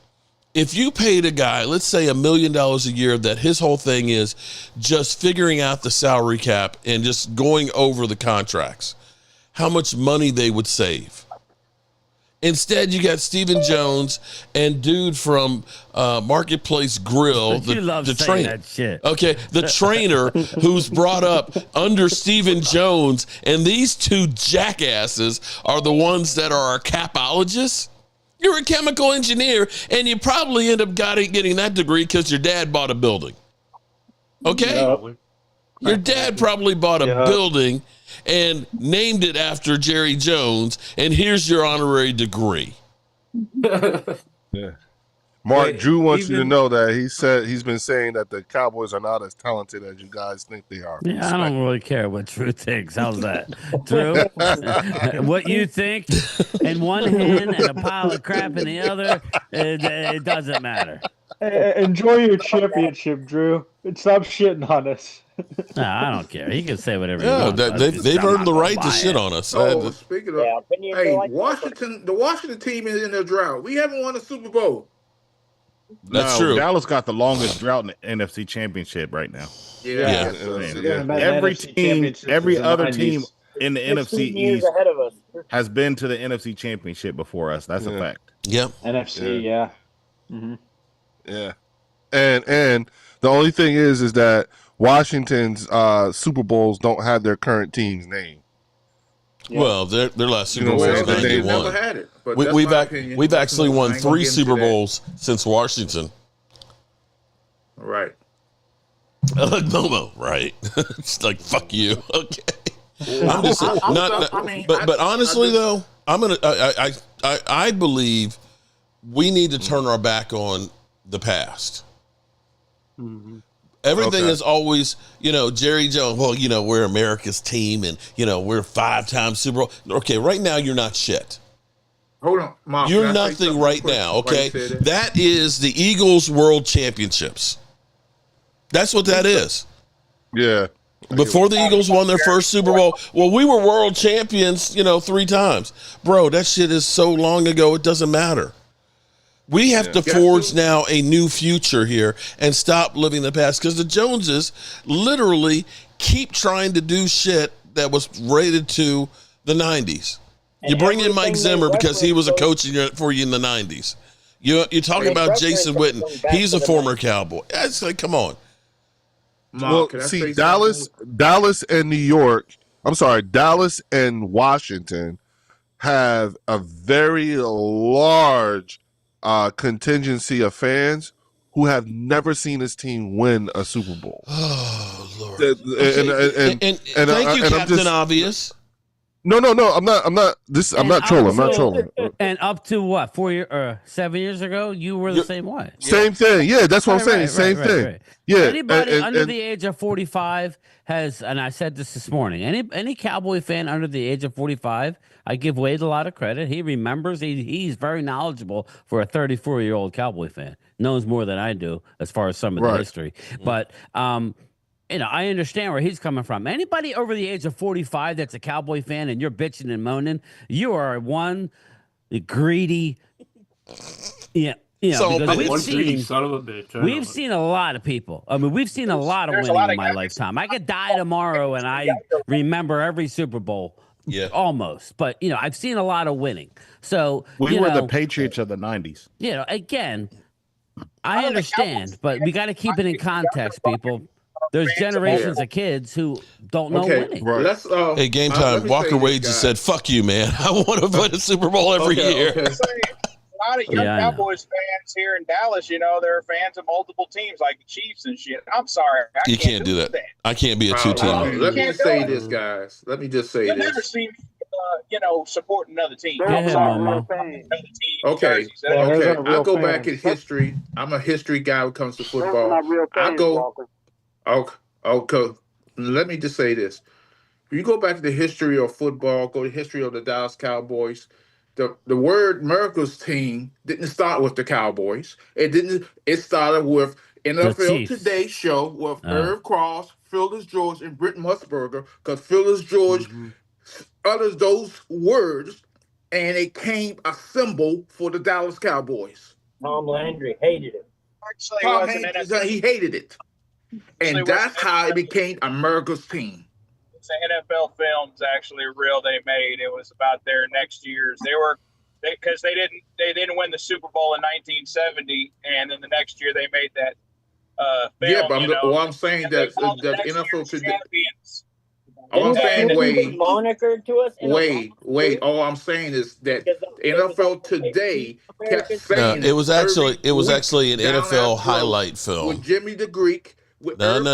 if you paid a guy, let's say $1 million a year, that his whole thing is just figuring out the salary cap and just going over the contracts, how much money they would save. Instead, you got Stephen Jones and dude from Marketplace Grill, the trainer. That shit. Okay, the trainer who's brought up under Stephen Jones, and these two jackasses are the ones that are our capologists. You're a chemical engineer, and you probably end up getting that degree because your dad bought a building. Okay? Your dad probably bought a building and named it after Jerry Jones, and here's your honorary degree. Mark, Drew wants you to know that he's been saying that the Cowboys are not as talented as you guys think they are. Yeah, I don't really care what Drew thinks. How's that, Drew? What you think in one hand and a pile of crap in the other, it doesn't matter. Enjoy your championship, Drew. And stop shitting on us. No, I don't care. He can say whatever he wants. They've earned the right to shit on us. Speaking of, Washington, the Washington team is in their drought. We haven't won a Super Bowl. That's true. Dallas got the longest drought in the NFC Championship right now. Yeah. Every other team in the NFC East has been to the NFC Championship before us. That's a fact. Yep. NFC, yeah. Mm-hmm. Yeah. And the only thing is that Washington's Super Bowls don't have their current team's name. Yeah. Well, their last Super Bowl was 91. Never had it, but we've actually won 3 Super Bowls since Washington. Right. No, right. It's like, fuck you. Okay. I'm just but honestly though, I believe we need to turn our back on the past. Mm-hmm. Everything is always, Jerry Jones. Well, we're America's team, and we're 5-time Super Bowl. Okay, right now you're not shit. Hold on, Mark. You're nothing right now. Okay, that is the Eagles World Championships. That's what that is. Yeah. Before the Eagles won their first Super Bowl, well, we were world champions, 3 times. Bro, that shit is so long ago, it doesn't matter. We have to forge now a new future here and stop living the past, because the Joneses literally keep trying to do shit that was rated to the 90s. You bring in Mike Zimmer because he was a coach for you in the 90s. You're talking about Jason Witten. He's a former Cowboy. It's like, come on. Mark, well, see, Dallas and New York, Dallas and Washington have a very large contingency of fans who have never seen his team win a Super Bowl. Oh, Lord. And thank you, Captain Obvious. No, I'm not. I'm not trolling. And up to what, 4 years or 7 years ago, you were the same way. Same thing. Yeah, that's what I'm saying. Same thing. Right. Yeah. Anybody under the age of 45 has, and I said this morning, any Cowboy fan under the age of 45, I give Wade a lot of credit. He remembers. He's very knowledgeable for a 34-year-old Cowboy fan. Knows more than I do as far as some of the history. But I understand where he's coming from. Anybody over the age of 45 that's a Cowboy fan and you're bitching and moaning, you are one greedy. Because we've seen a lot of people. I mean, we've seen a lot of winning in my lifetime. I could die tomorrow and I remember every Super Bowl. Yeah, almost. But I've seen a lot of winning. So we were the Patriots of the 90s. Again, I understand, but we got to keep it in context, people. There's generations of kids who don't know winning. Right. Let's, hey, game time. Walker Wade just said, "Fuck you, man. I want to win a Super Bowl every year." Okay. A lot of young Cowboys fans here in Dallas, they're fans of multiple teams like the Chiefs and shit. I'm sorry. You can't do that. I can't be a two-team. Let me just say this, guys. Let me just say this. You'll never see supporting another team. Okay. I'll go back in history. I'm a history guy when it comes to football. Okay. Let me just say this. If you go back to the history of football, go to the history of the Dallas Cowboys, the word America's team didn't start with the Cowboys. It started with NFL Today show with Irv Cross, Phyllis George, and Britt Musburger, because Phyllis George utters those words, and it became a symbol for the Dallas Cowboys. Tom Landry hated it. Actually, he hated it. And that's how it became America's team. The NFL films actually real they made. It was about their next years. Because they didn't win the Super Bowl in 1970, and then the next year they made that film. Yeah, but I'm saying that the NFL today. All I'm saying, Wade. Moniker to us. Wade. All I'm saying is that NFL Today kept saying it was actually an NFL highlight film with Jimmy the Greek. No. Brent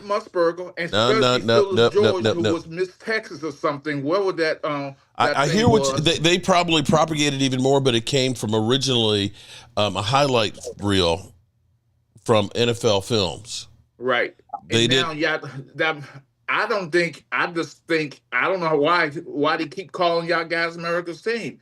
Musburger and Phyllis George, who was Miss Texas or something. What would that? I hear what they probably propagated even more, but it came from originally a highlight reel from NFL films. Right. They did. I don't know why they keep calling y'all guys America's team.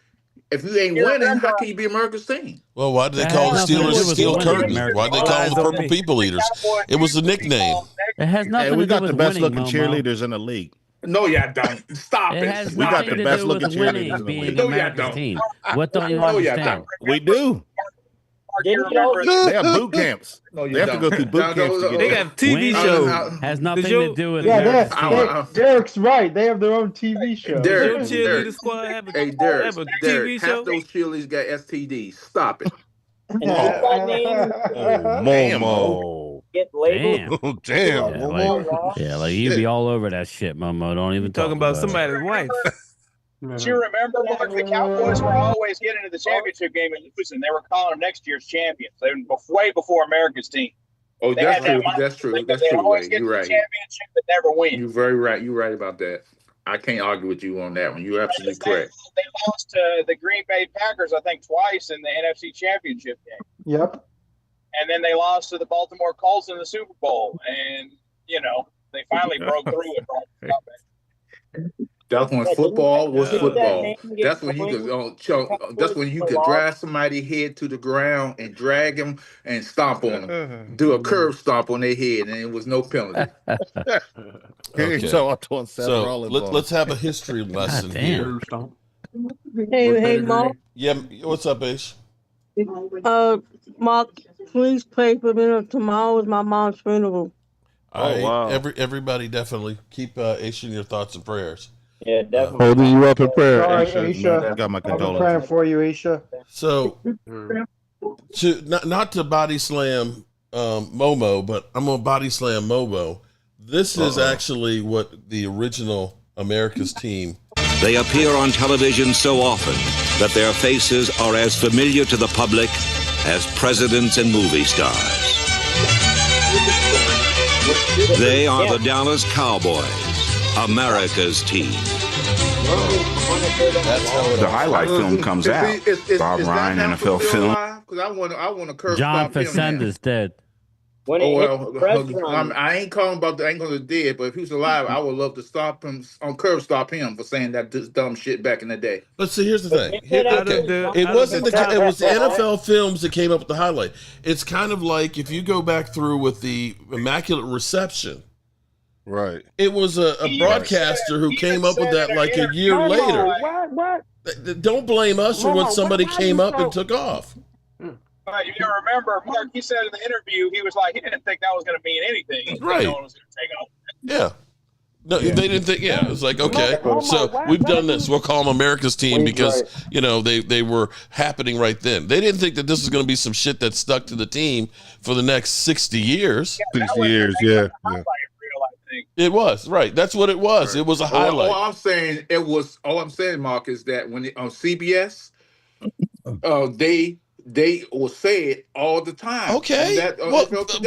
If you ain't winning, how can you be America's team? Well, why did they call the Steelers Steel Curtains? Why did they call them the Purple People Eaters? It was a nickname. It has nothing to do with winning. We got the best looking cheerleaders in the league. No, y'all don't. Stop it. We got the best looking cheerleaders in the league. No, y'all don't. Team. What don't you understand? We do. They have boot camps. No, they have to go through boot camps. They have TV shows. Has nothing to do with Derek's right. They have their own TV show. Derek, cheerleader squad have a TV show. Half those cheerleaders got STDs. Stop it. Momo. Get labeled. Damn. Like you'd be all over that shit, Momo. Don't even talking about somebody's wife. Do you remember, Mark, the Cowboys were always getting to the championship game and losing. They were calling them next year's champions. They were way before America's team. Oh, that's true. That's true. They always get to the championship but never win. You're very right. You're right about that. I can't argue with you on that one. You're absolutely correct. They lost to the Green Bay Packers, I think, twice in the NFC Championship game. Yep. And then they lost to the Baltimore Colts in the Super Bowl. And, they finally broke through it. That's when football was football. That's when you could that's when you could drive somebody's head to the ground and drag them and stomp on them. Do a curb stomp on their head, and it was no penalty. Okay. So let's have a history lesson here. Hey, Mark. Yeah, what's up, Ace? Mark, please pray for me. Tomorrow is my mom's funeral. Wow. Everybody definitely keep Ace in your thoughts and prayers. Yeah, definitely. Holding you up in prayer. Sorry, Aisha. I got my I've been condolences. praying for you, Aisha. So, not to body slam Momo, but I'm gonna body slam Momo. This is actually what the original America's team. They appear on television so often that their faces are as familiar to the public as presidents and movie stars. They are the Dallas Cowboys, America's team. That's how the highlight film comes out. Bob Ryan NFL film. Because I want to curse John Facenda's dead. I ain't calling about I ain't gonna dead, but if he was alive, I would love to stop him stop him for saying that dumb shit back in the day. But see, here's the thing. It was the NFL films that came up with the highlight. It's kind of like if you go back through with the Immaculate Reception. Right. It was a broadcaster who came up with that like a year later. What? Don't blame us for when somebody came up and took off. But you remember, Mark, he said in the interview, he was like, he didn't think that was going to mean anything. Right. No one was going to take off. Yeah. No, they didn't think. Yeah, it's like okay, so we've done this. We'll call them America's team because they were happening right then. They didn't think that this was going to be some shit that stuck to the team for the next 60 years. 60 years, yeah. It was right. That's what it was. It was a highlight. All I'm saying, Mark, is that when on CBS, they will say it all the time. Okay.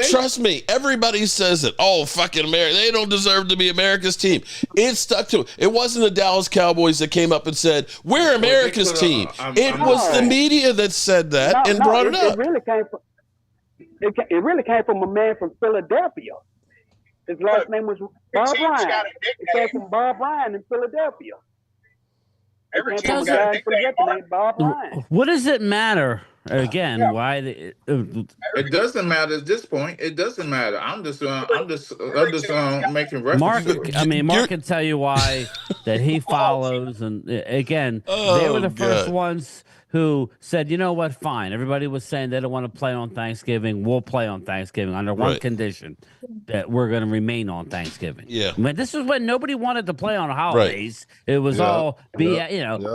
Trust me, everybody says it. Oh, fucking America. They don't deserve to be America's team. It stuck to it. It wasn't the Dallas Cowboys that came up and said, we're America's team. It was the media that said that and brought it up. It really came from a man from Philadelphia. His last name was Bob Ryan. It came from Bob Ryan in Philadelphia. Every team's got a nickname. Bob Ryan. What does it matter? Again, why? It doesn't matter at this point. It doesn't matter. I'm just making reference. Mark can tell you why that he follows, and again, they were the first ones who said, you know what, fine. Everybody was saying they don't want to play on Thanksgiving. We'll play on Thanksgiving under one condition, that we're going to remain on Thanksgiving. Yeah. I mean, this is when nobody wanted to play on holidays. Right. It was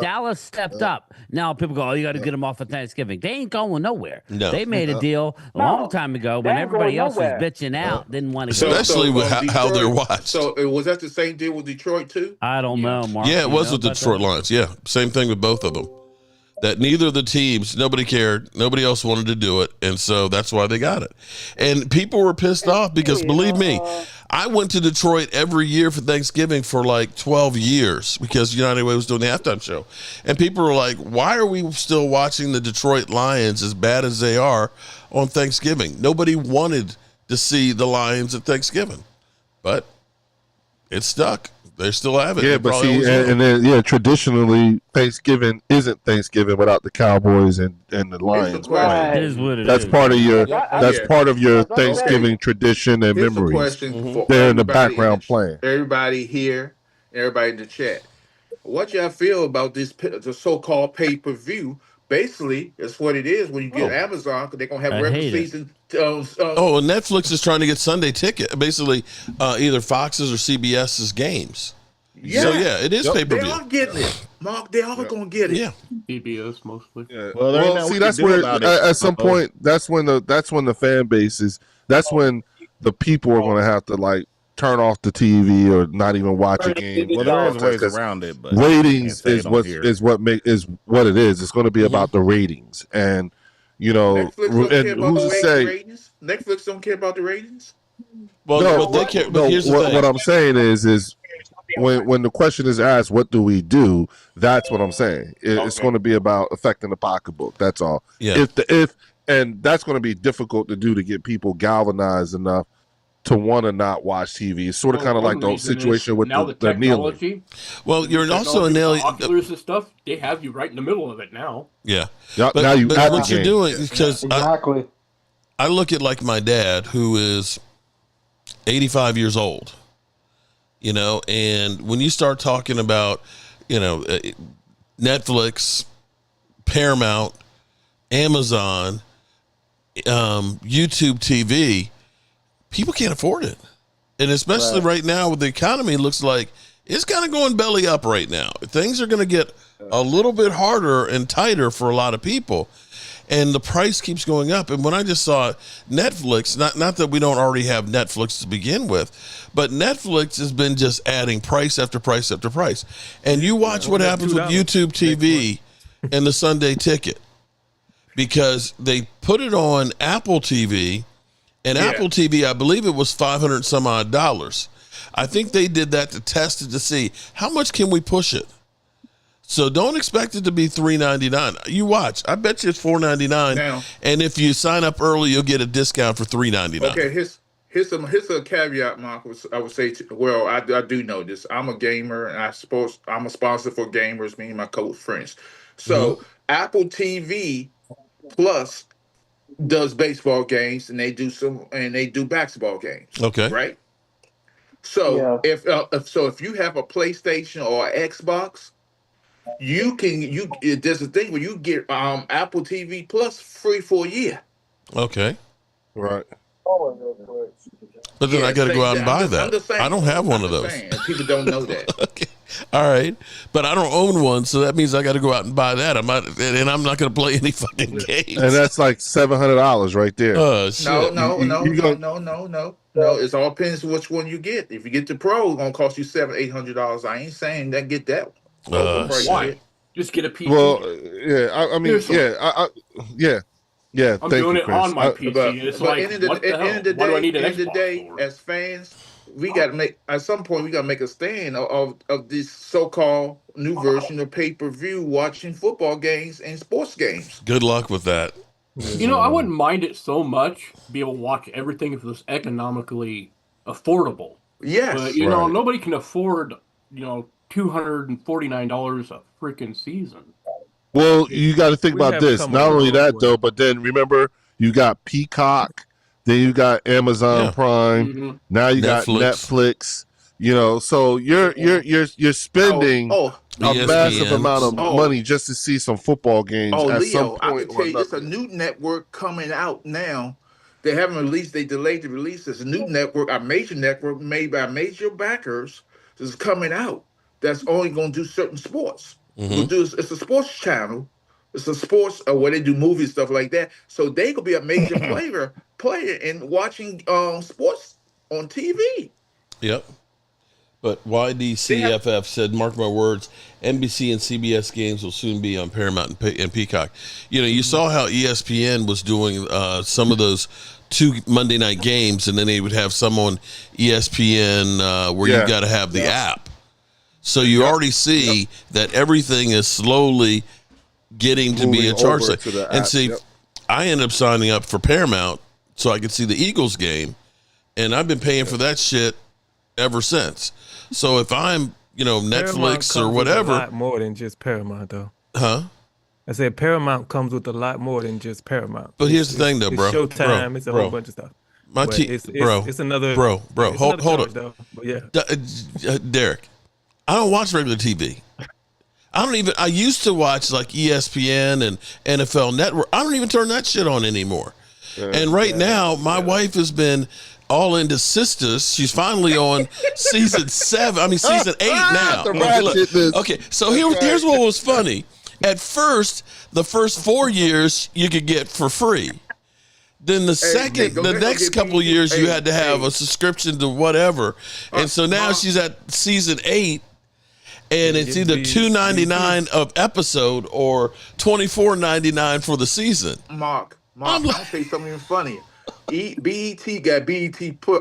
Dallas stepped up. Now people go, oh, you got to get them off of Thanksgiving. They ain't going nowhere. No. They made a deal a long time ago when everybody else was bitching out, didn't want to go. Especially with how they're watched. So was that the same deal with Detroit too? I don't know, Mark. Yeah, it was with the Detroit Lions. Yeah, same thing with both of them. That neither of the teams, nobody cared. Nobody else wanted to do it. And so that's why they got it. And people were pissed off because, believe me, I went to Detroit every year for Thanksgiving for like 12 years because United Way was doing the halftime show. And people were like, why are we still watching the Detroit Lions as bad as they are on Thanksgiving? Nobody wanted to see the Lions at Thanksgiving. But it stuck. They still have it. Yeah, but see, and then traditionally Thanksgiving isn't Thanksgiving without the Cowboys and the Lions. Right. It is what it that's is. part of your part of your Thanksgiving tradition and memories. They're in the background playing. Everybody here, everybody in the chat. What y'all feel about the so-called pay-per-view? Basically, that's what it is when you get Amazon, because they're going to have regular season. And Netflix is trying to get Sunday ticket, basically either Fox's or CBS's games. Yeah. So, it is pay-per-view. They are getting it. Mark, they are going to get it. Yeah. PBS mostly. Yeah. Well, see, that's where at some point, that's when the fan base is, that's when the people are going to have to turn off the TV or not even watch a game. Well, there is ways around it, but ratings is what it is. It's going to be about the ratings, and who's to say Netflix don't care about the ratings? Well, no, what they care. But here's the thing. What I'm saying is when the question is asked, what do we do? That's what I'm saying. It's going to be about affecting the pocketbook. That's all. Yeah. And that's going to be difficult to do to get people galvanized enough to want to not watch TV. It's sort of kind of like the situation with now the technology. kneeling. Well, you're also an alien. Oculus and stuff. They have you right in the middle of it now. Yeah. But now what you're doing because exactly. I look at like my dad, who is 85 years old. And when you start talking about, Netflix, Paramount, Amazon, YouTube TV, people can't afford it. And especially right now with the economy, it looks like it's kind of going belly up right now. Things are going to get a little bit harder and tighter for a lot of people. And the price keeps going up. And when I just saw Netflix, not that we don't already have Netflix to begin with, but Netflix has been just adding price after price after price. And you watch what happens with YouTube TV and the Sunday Ticket, because they put it on Apple TV, and Apple TV, I believe it was $500 some odd. I think they did that to test it to see how much can we push it. So don't expect it to be $3.99. You watch. I bet you it's $4.99. Now, and if you sign up early, you'll get a discount for $3.99. Okay, here's a caveat, Mark. I would say, I do know this. I'm a gamer, and I'm a sponsor for gamers, me and my close friends. So Apple TV Plus does baseball games, and they do basketball games. Okay, right. So if you have a PlayStation or an Xbox, there's a thing where you get Apple TV Plus free for a year. Okay. Right. But then I got to go out and buy that. I don't have one of those. People don't know that. Okay. All right. But I don't own one, so that means I got to go out and buy that. I'm not going to play any fucking games. And that's like $700 right there. Shit. No. It all depends which one you get. If you get the Pro, it's gonna cost you $700-800. I ain't saying that get that one. Why? Just get a PC. Well, I mean, yeah. I'm doing it on my PC. It's like, what the hell? Why do I need an Xbox for? As fans, we got to make at some point. We got to make a stand of this so-called new version of pay-per-view watching football games and sports games. Good luck with that. I wouldn't mind it so much. Be able to watch everything if it was economically affordable. Yes, but nobody can afford $249 a freaking season. Well, you got to think about this. Not only that, though, but then remember, you got Peacock, then you got Amazon Prime, now you got Netflix. So you're spending a massive amount of money just to see some football games. At Leo, some point, I can tell you, it's a new network coming out now. They haven't released. They delayed the release. It's a new network, a major network made by major backers. This is coming out. That's only going to do certain sports. It's a sports channel. It's a sports where they do movies, stuff like that. So they could be a major player in watching sports on TV. Yep. But YDCFF said, mark my words, NBC and CBS games will soon be on Paramount and Peacock. You saw how ESPN was doing some of those 2 Monday night games, and then they would have some on ESPN where you got to have the app. So you already see that everything is slowly getting to be a charge. And see, I ended up signing up for Paramount so I could see the Eagles game, and I've been paying for that shit ever since. So if I'm, Netflix or whatever, a lot more than just Paramount, though. Huh? I said Paramount comes with a lot more than just Paramount. But here's the thing, though, bro. It's Showtime. It's a whole bunch of stuff. It's another. Hold up, though. But yeah, Derek. I don't watch regular TV. I used to watch like ESPN and NFL Network. I don't even turn that shit on anymore. And now, my wife has been all into Sisters. She's finally on season 8 now. Okay, so here's what was funny. At first, the first 4 years you could get for free. Then the next couple of years you had to have a subscription to whatever. And so now she's at season 8. And it's either $2.99 of episode or $24.99 for the season. Mark, I'll tell you something even funny. BET got BET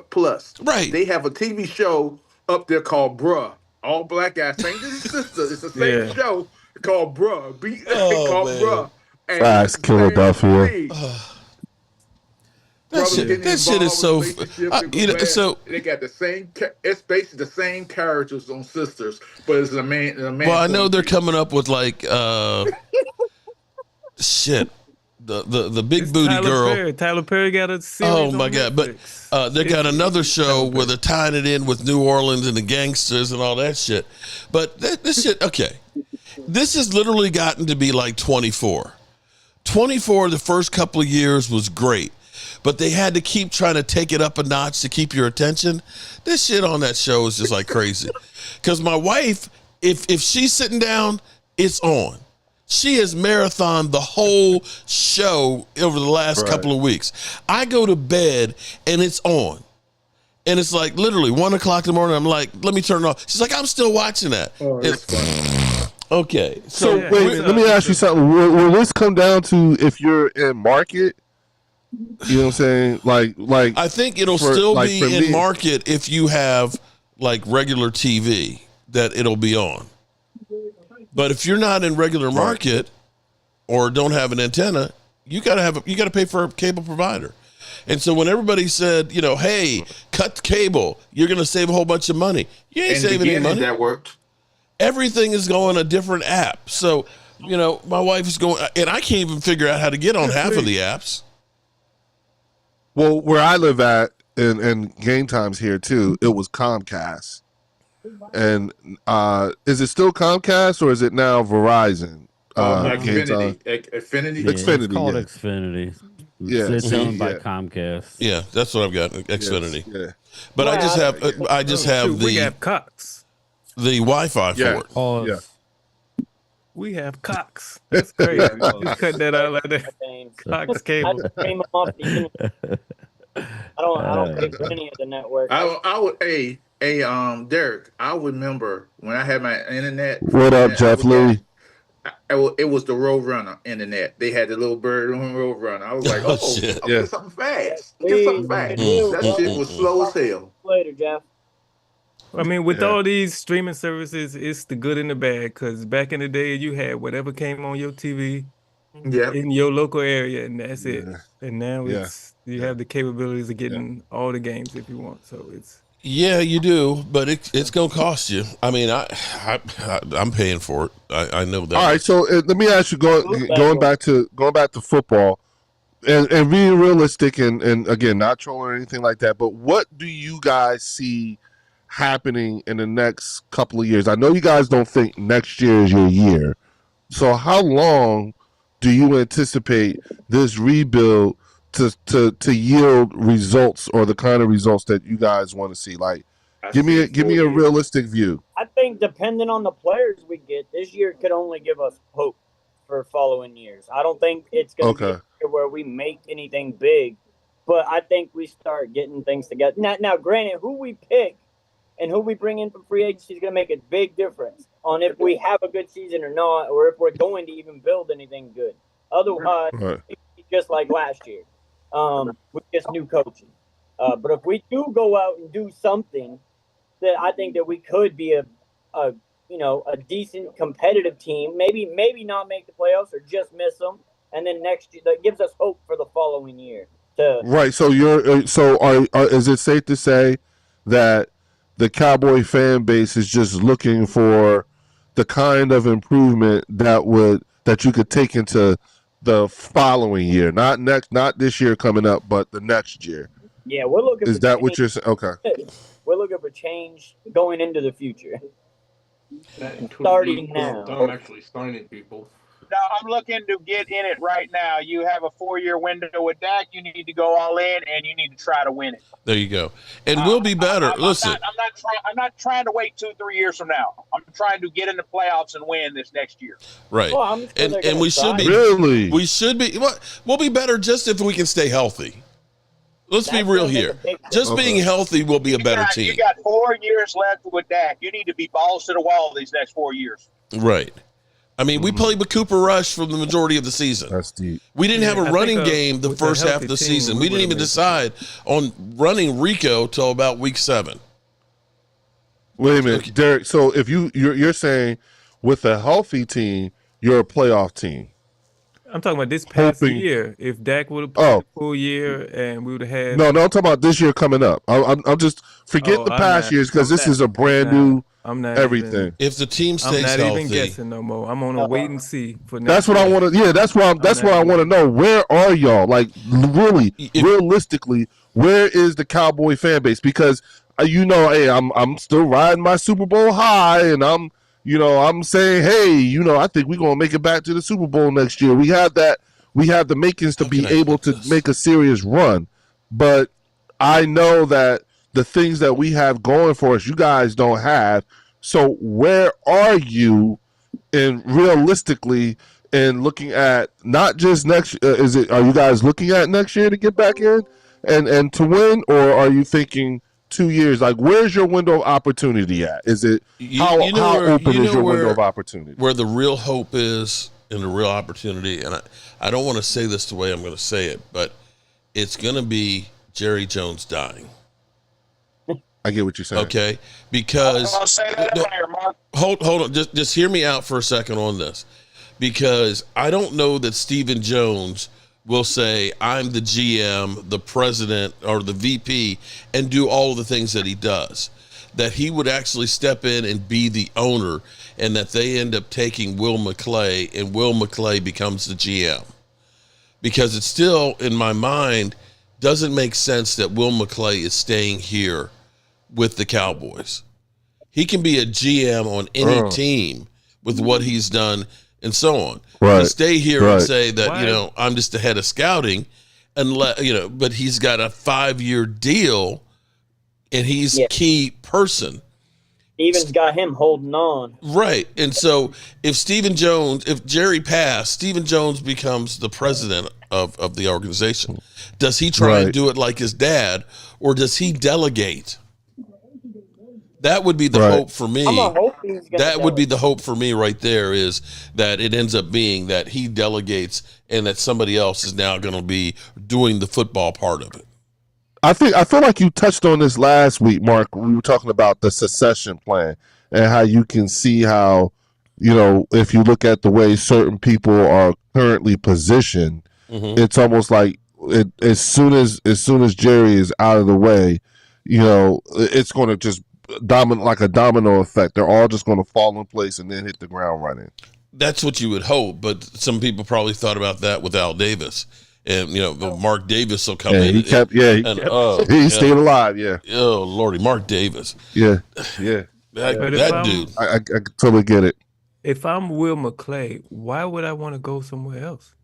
Plus. Right. They have a TV show up there called Bruh. all black guys saying this is sister. It's the same show called Bruh. Called man. Bruh. Facts, Philadelphia. That shit is so. So they got the same. It's basically the same characters on Sisters, but it's a man. Well, I know they're coming up with like shit. The big booty Tyler girl. Perry. Tyler Perry got a series. Oh my god! Netflix. But they got another show where they're tying it in with New Orleans and the gangsters and all that shit. But this shit, okay, this has literally gotten to be like 24. 24 the first couple of years was great, but they had to keep trying to take it up a notch to keep your attention. This shit on that show is just like crazy. Because my wife, if she's sitting down, it's on. She has marathoned the whole show over the last couple of weeks. I go to bed and it's on. And it's like literally 1 o'clock in the morning. I'm like, let me turn it off. She's like, I'm still watching that. Okay. So wait, let me ask you something. Will this come down to if you're in market? You know what I'm saying? Like I think it'll still be in market if you have like regular TV that it'll be on. But if you're not in regular market or don't have an antenna, you gotta pay for a cable provider. And so when everybody said, you know, hey, cut the cable, you're gonna save a whole bunch of money. You ain't saving any money. That worked. Everything is going a different app. So, you know, my wife is going, and I can't even figure out how to get on half of the apps. Well, where I live at, and Game Time's here too, it was Comcast. And is it still Comcast or is it now Verizon? Xfinity. It's called Xfinity. Yeah, it's owned by Comcast. Yeah, that's what I've got. Xfinity. Yeah. But I just have we have Cox. The Wi-Fi for it. Oh, yeah. We have Cox. That's crazy. Just cut that out like that. Cox cable. I don't pay for any of the network. I would Derek, I remember when I had my internet. What up, Jeff Lee? It was the Roadrunner internet. They had the little bird on Roadrunner. I was like, get something fast. Get something fast. That shit was slow as hell. Later, Jeff. I mean, with all these streaming services, it's the good and the bad. Because back in the day, you had whatever came on your TV in your local area, and that's it. And now you have the capabilities of getting all the games if you want. So it's you do, but it's gonna cost you. I mean, I'm paying for it. I know that. All right, so let me ask you, going back to football, and being realistic, and again, not trolling or anything like that. But what do you guys see happening in the next couple of years? I know you guys don't think next year is your year. So how long do you anticipate this rebuild to yield results, or the kind of results that you guys want to see? Like, give me a realistic view. I think depending on the players we get, this year could only give us hope for following years. I don't think it's going to be a year where we make anything big, but I think we start getting things together. Now, granted, who we pick and who we bring in from free agency is going to make a big difference on if we have a good season or not, or if we're going to even build anything good. Otherwise, it's just like last year. With just new coaching. But if we do go out and do something, that I think that we could be a decent competitive team. Maybe not make the playoffs or just miss them, and then next year that gives us hope for the following year. Right. So is it safe to say that the Cowboy fan base is just looking for the kind of improvement that you could take into the following year, not this year coming up, but the next year? Yeah, we're looking. Is that what you're saying? Okay. We're looking for change going into the future. Starting now. I'm actually signing people. No, I'm looking to get in it right now. You have a 4-year window with Dak. You need to go all in, and you need to try to win it. There you go. And we'll be better. Listen, I'm not trying to wait 2-3 years from now. I'm trying to get in the playoffs and win this next year. Right. Well, and we should be. Really? We should be. We'll be better just if we can stay healthy. Let's be real here. Just being healthy will be a better team. You got 4 years left with Dak. You need to be balls to the wall these next 4 years. Right. I mean, we played with Cooper Rush for the majority of the season. That's deep. We didn't have a running game the first half of the season. We didn't even decide on running Rico till about week 7. Wait a minute, Derek. So if you're saying with a healthy team, you're a playoff team. I'm talking about this past year. If Dak would have played a full year and we would have had no, I'm talking about this year coming up. I'm just forget the past years because this is a brand new everything. If the team stays I'm not healthy, even guessing no more. I'm on a wait and see for next. That's what I want to. Yeah, that's what I want to know. Where are y'all? Like really, realistically, where is the Cowboy fan base? Because hey, I'm still riding my Super Bowl high, and I'm saying, hey, I think we're gonna make it back to the Super Bowl next year. We have the makings to be able to make a serious run, but I know that the things that we have going for us, you guys don't have. So where are you? And realistically, and looking at not just next, are you guys looking at next year to get back in and to win, or are you thinking 2 years? Like, where's your window of opportunity at? Is it how open is your window of opportunity? Where the real hope is and the real opportunity, and I don't want to say this the way I'm going to say it, but it's going to be Jerry Jones dying. I get what you're saying. Okay, because hold on, just hear me out for a second on this, because I don't know that Stephen Jones will say I'm the GM, the president, or the VP and do all the things that he does. That he would actually step in and be the owner, and that they end up taking Will McClay, and Will McClay becomes the GM. Because it still, in my mind, doesn't make sense that Will McClay is staying here with the Cowboys. He can be a GM on any team with what he's done and so on. Right. To stay here and say that, I'm just the head of scouting, but he's got a 5-year deal and he's a key person. Steven's got him holding on. Right. And so if Jerry passed, Stephen Jones becomes the president of the organization. Does he try and do it like his dad, or does he delegate? That would be the hope for me. That would be the hope for me right there, is that it ends up being that he delegates and that somebody else is now going to be doing the football part of it. I feel like you touched on this last week, Mark. We were talking about the succession plan and how you can see how, if you look at the way certain people are currently positioned, it's almost like as soon as Jerry is out of the way, it's going to just like a domino effect. They're all just going to fall in place and then hit the ground running. That's what you would hope, but some people probably thought about that with Al Davis, and Mark Davis will come in. He stayed alive. Yeah. Oh Lordy, Mark Davis. Yeah. That dude. I totally get it. If I'm Will McClay, why would I want to go somewhere else?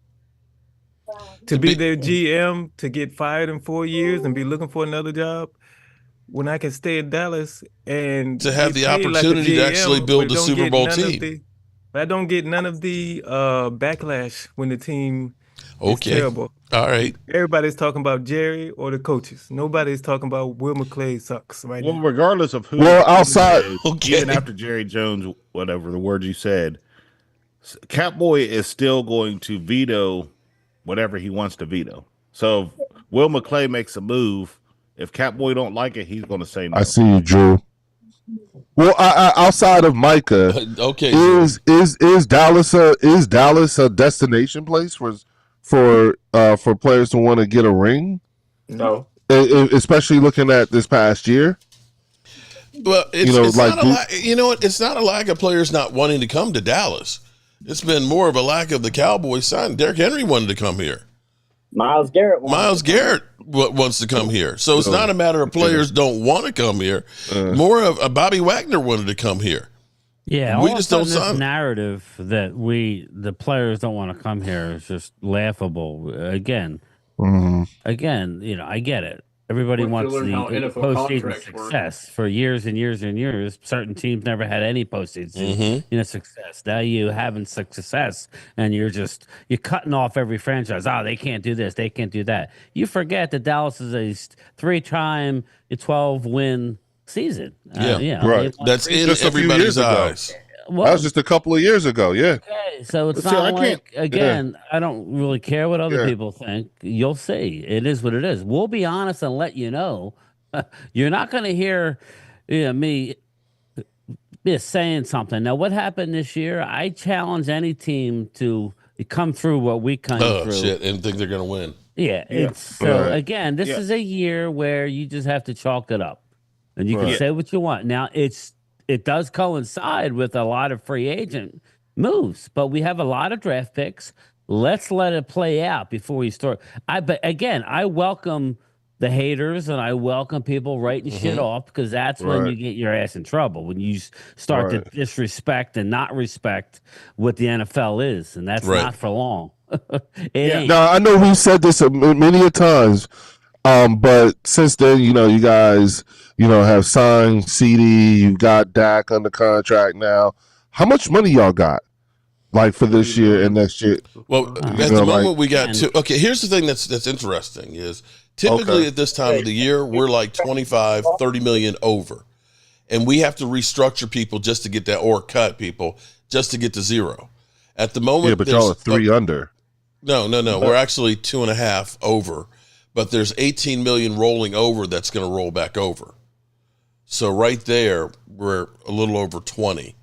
To be their GM, to get fired in 4 years and be looking for another job, when I can stay in Dallas and to have the opportunity to actually build a Super Bowl team. I don't get none of the backlash when the team is terrible. All right. Everybody's talking about Jerry or the coaches. Nobody's talking about Will McClay sucks right now. Well, regardless of who. Well, outside. Even after Jerry Jones, whatever the word you said, Catboy is still going to veto whatever he wants to veto. So if Will McClay makes a move, if Catboy don't like it, he's going to say no. I see you, Drew. Well, outside of Micah, is Dallas a destination place for players to want to get a ring? No, especially looking at this past year. Well, it's not a lack of players not wanting to come to Dallas. It's been more of a lack of the Cowboys signing. Derrick Henry wanted to come here. Miles Garrett wants to come here. So it's not a matter of players don't want to come here. More of Bobby Wagner wanted to come here. Yeah, we just don't sign. Narrative that the players don't want to come here is just laughable. Again, I get it. Everybody wants the postseason success for years and years and years. Certain teams never had any postseason success. Now you having success, and you're cutting off every franchise. They can't do this, they can't do that. You forget that Dallas is a 3-time 12-win season. Right. That's in everybody's eyes. Well, that was just a couple of years ago. Yeah. Okay, so it's not like, again, I don't really care what other people think. You'll see. It is what it is. We'll be honest and let you know. You're not going to hear me saying something. Now, what happened this year? I challenge any team to come through what we come through. Oh shit! And think they're gonna win. Yeah. It's so again, this is a year where you just have to chalk it up, and you can say what you want. Now, it does coincide with a lot of free agent moves, but we have a lot of draft picks. Let's let it play out before we start. But again, I welcome the haters and I welcome people writing shit off, because that's when you get your ass in trouble, when you start to disrespect and not respect what the NFL is, and that's not for long. Now, I know we said this many a times, but since then, you guys, have signed CD, you got Dak under contract now. How much money y'all got? Like for this year and next year. Well, at the moment we got two. Okay, here's the thing that's interesting is typically at this time of the year, we're like 25, 30 million over. And we have to restructure people just to get that, or cut people just to get to zero. At the moment, yeah, but y'all are 3 under. No. We're actually 2.5 over, but there's 18 million rolling over that's going to roll back over. So right there, we're a little over 20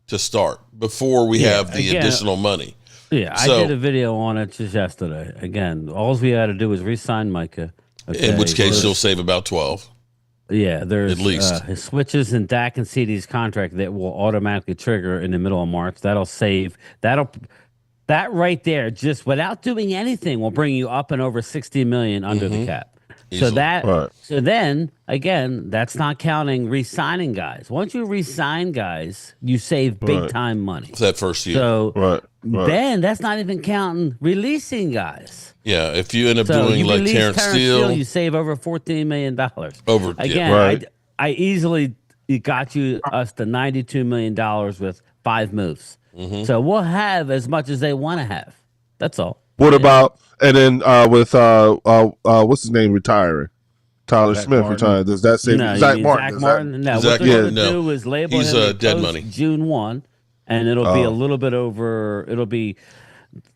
to start before we have the additional money. Yeah, I did a video on it just yesterday. Again, all we had to do was re-sign Micah. Okay? In which case, you'll save about 12. Yeah, there's at least his switches in Dak and CD's contract that will automatically trigger in the middle of March. That'll save that right there, just without doing anything, will bring you up and over 60 million under the cap. Easily. So then again, that's not counting re-signing guys. Once you re-sign guys, you save big time money. That first year. So then that's not even counting releasing guys. Yeah, if you end up doing like Terrence Steele, you save over $14 million. Over again, I easily got us to $92 million with 5 moves. So we'll have as much as they want to have. That's all. What about and then with what's his name retiring? Tyler Smith retiring. Does that say Zach Martin? Zach Martin? No. What they're going to do is label him dead money. June 1, and it'll be a little bit over. It'll be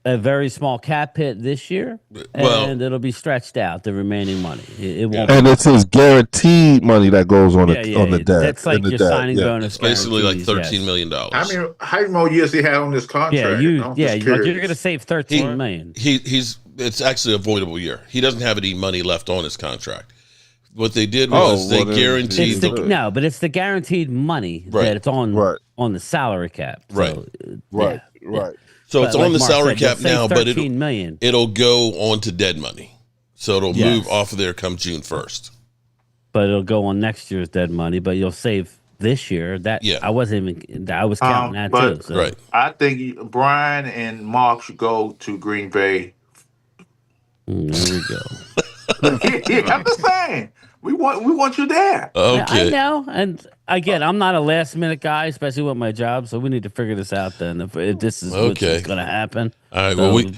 a very small cap hit this year, and it'll be stretched out, the remaining money. It won't. And it's his guaranteed money that goes on on the debt. That's like your signing bonus. It's basically like $13 million. I mean, how many more years he had on this contract? You're going to save $13 million. It's actually a voidable year. He doesn't have any money left on his contract. What they did was they guaranteed but it's the guaranteed money that it's on the salary cap. So, right. So it's on the salary cap now, but it'll go on to dead money. So it'll move off of there come June 1st. But it'll go on next year's dead money, but you'll save this year. I was counting that too. So. Right. I think Brian and Mark should go to Green Bay. There we go. I'm just saying. We want you there. Okay. I know. And again, I'm not a last minute guy, especially with my job. So we need to figure this out then. If this is what's going to happen. All right. Well, we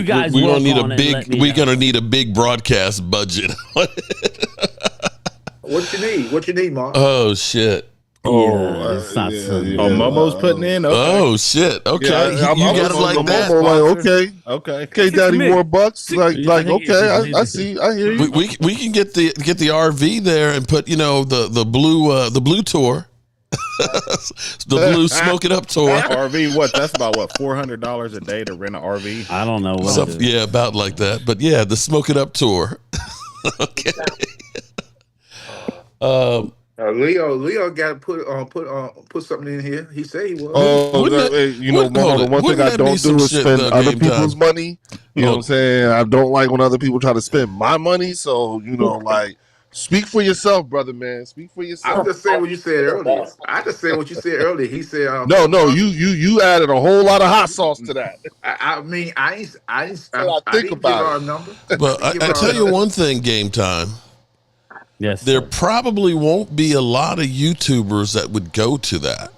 guys gonna need a big. We're going to need a big broadcast budget. What you need, Mark? Oh shit. Momo's putting in. Okay. Oh shit. Okay, yeah, you got it like that. Momo, okay, Daddy, more bucks. Like okay, I see, I hear you. We can get the RV there and put the blue tour, the blue smoke it up tour. RV, what? That's about $400 a day to rent an RV. I don't know what. Yeah, about like that. But yeah, the smoke it up tour. Okay. Leo got to put something in here. He said he was. The one thing I don't do is spend other people's money. You know what I'm saying? I don't like when other people try to spend my money. So speak for yourself, brother, man. Speak for yourself. I'm just saying what you said earlier. He said, no, you added a whole lot of hot sauce to that. I mean, I think about it. Number. But I tell you one thing, Game Time. Yes, there probably won't be a lot of YouTubers that would go to that.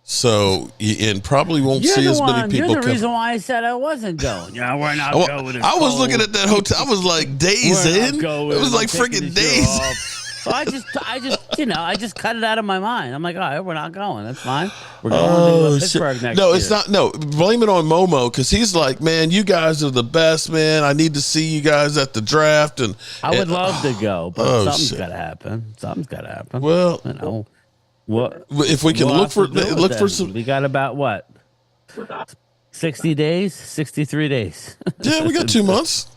So, and probably won't see as many people. You're the reason why I said I wasn't going. Yeah, we're not going. I was looking at that hotel. I was like days in. It was like freaking days. So I just cut it out of my mind. I'm like, all right, we're not going. That's fine. We're going to Pittsburgh next year. It's not. No, blame it on Momo because he's like, man, you guys are the best, man. I need to see you guys at the draft, and I would love to go, but something's got to happen. Something's got to happen. Well, What if we can look for some? We got about what? 60 days, 63 days. Yeah, we got 2 months.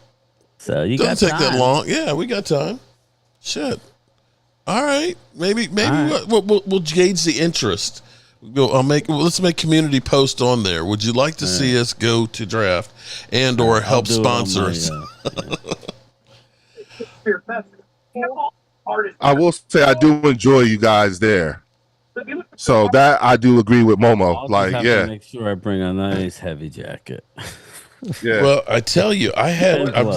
So you doesn't got take time. that long. Yeah, we got time. Shit. All right, maybe right. We'll gauge the interest. Let's make community post on there. Would you like to see us go to draft and or help sponsors? I will say I do enjoy you guys there. So that I do agree with Momo. I'll just have to make sure I bring a nice heavy jacket. Yeah. Well, I tell you, I don't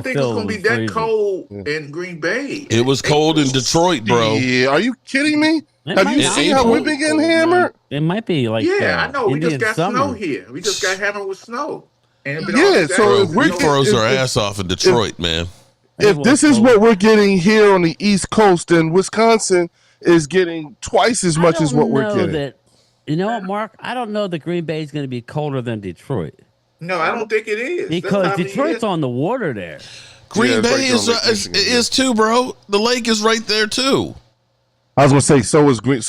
think it's going to be that cold in Green Bay. It was cold in Detroit, bro. Yeah, are you kidding me? Have you seen how we've been getting hammered? It might be like I know. We Indian just got summer. snow here. We just got hammered with snow. And so we froze our ass off in Detroit, man. If this is what we're getting here on the East Coast, then Wisconsin is getting twice as much as what we're getting. You know what, Mark? I don't know that Green Bay is going to be colder than Detroit. No, I don't think it is. Because Detroit's on the water there. Green Bay is too, bro. The lake is right there too. I was gonna say so is Green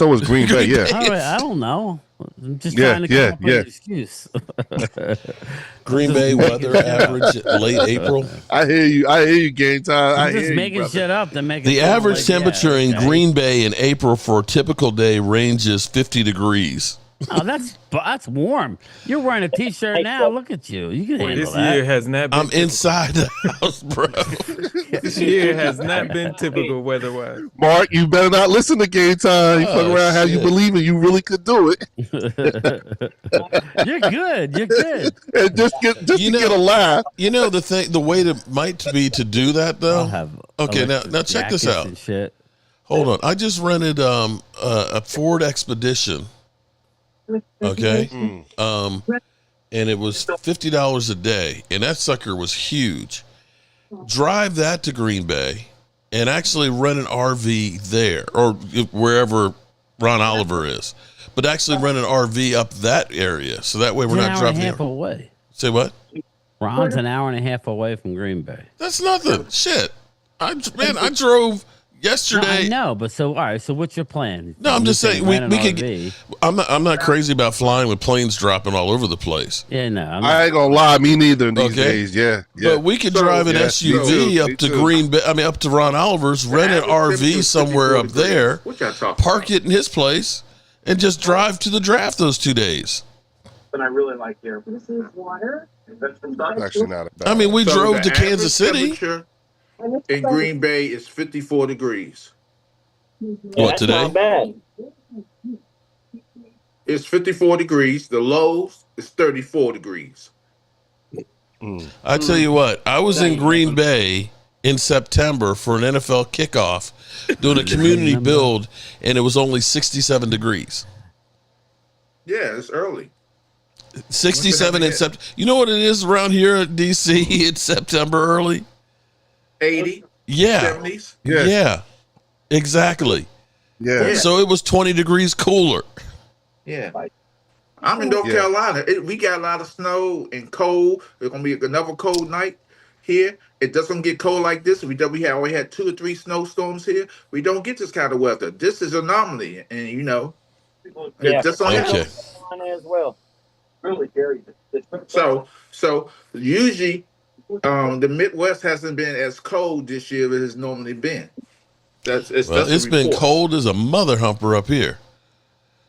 Bay. Yeah. All right, I don't know. I'm just trying to come up with an excuse. Green Bay weather average late April. I hear you. Game time. I'm just making shit up to make it. The average temperature in Green Bay in April for a typical day ranges 50 degrees. Oh, that's warm. You're wearing a t-shirt now. Look at you. You can handle this that. year has not been I'm inside the house, bro. This year has not been typical weather-wise. Mark, you better not listen to Game Time. You fuck around how you believe it. You really could do it. You're good. You're good. And just to get a laugh. You know the way might be to do that though. Okay, now check this out. Hold on. I just rented a Ford Expedition. Okay. And it was $50 a day, and that sucker was huge. Drive that to Green Bay and actually rent an RV there or wherever Ron Oliver is, but actually rent an RV up that area. So that way we're not driving away. Say what? Ron's an hour and a half away from Green Bay. That's nothing. Shit. I drove yesterday. No, I know, but all right. So what's your plan? No, I'm just saying we could. I'm not crazy about flying with planes dropping all over the place. Yeah, no, I ain't gonna lie, me neither these days. Yeah, but we could drive an SUV up to Green Bay. I mean, up to Ron Oliver's, rent an RV somewhere up there, park it in his place, and just drive to the draft those 2 days. But I really like here. This is water. Actually, not bad. I mean, we drove to Kansas City. In Green Bay, it's 54 degrees. What, today? Not bad. It's 54 degrees. The lows is 34 degrees. I tell you what, I was in Green Bay in September for an NFL kickoff doing a community build, and it was only 67 degrees. Yeah, it's early. 67 in September. You know what it is around here at DC? It's September early. 80. Yeah. 70s. Yeah. Exactly. Yeah. So it was 20 degrees cooler. Yeah. I'm in North Carolina. We got a lot of snow and cold. It's gonna be another cold night here. It doesn't get cold like this. We already had 2 or 3 snowstorms here. We don't get this kind of weather. This is an anomaly, and it just don't happen. As well. Really scary. So usually. The Midwest hasn't been as cold this year as it's normally been. It's been cold as a mother humper up here.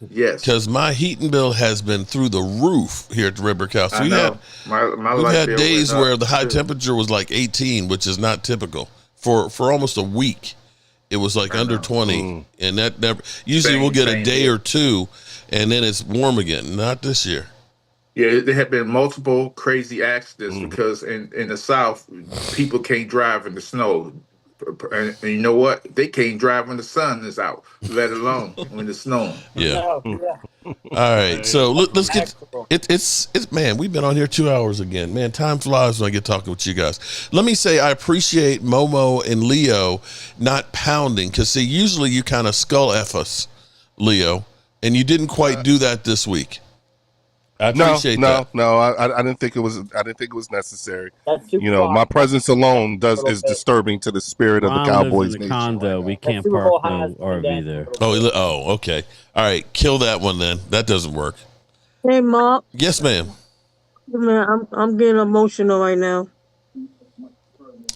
Yes, because my heating bill has been through the roof here at the River House. We've had days where the high temperature was like 18, which is not typical for almost a week. It was like under 20, and that never. Usually we'll get a day or two, and then it's warm again. Not this year. Yeah, there have been multiple crazy accidents because in the South, people can't drive in the snow. And you know what? They can't drive when the sun is out, let alone when it's snowing. Yeah. All right. So let's get it's man, we've been on here 2 hours again. Man, time flies when I get talking with you guys. Let me say I appreciate Momo and Leo not pounding, because see, usually you kind of skull F us, Leo, and you didn't quite do that this week. I appreciate that. No, I didn't think it was. I didn't think it was necessary. That's too You know, my presence alone is disturbing to the spirit of the Ron Cowboys lives in a nation. condo. Right We now. can't Super park Bowl no RV there. Oh, okay. All right, kill that one then. That doesn't work. Hey, Mark. Yes, ma'am. Man, I'm getting emotional right now.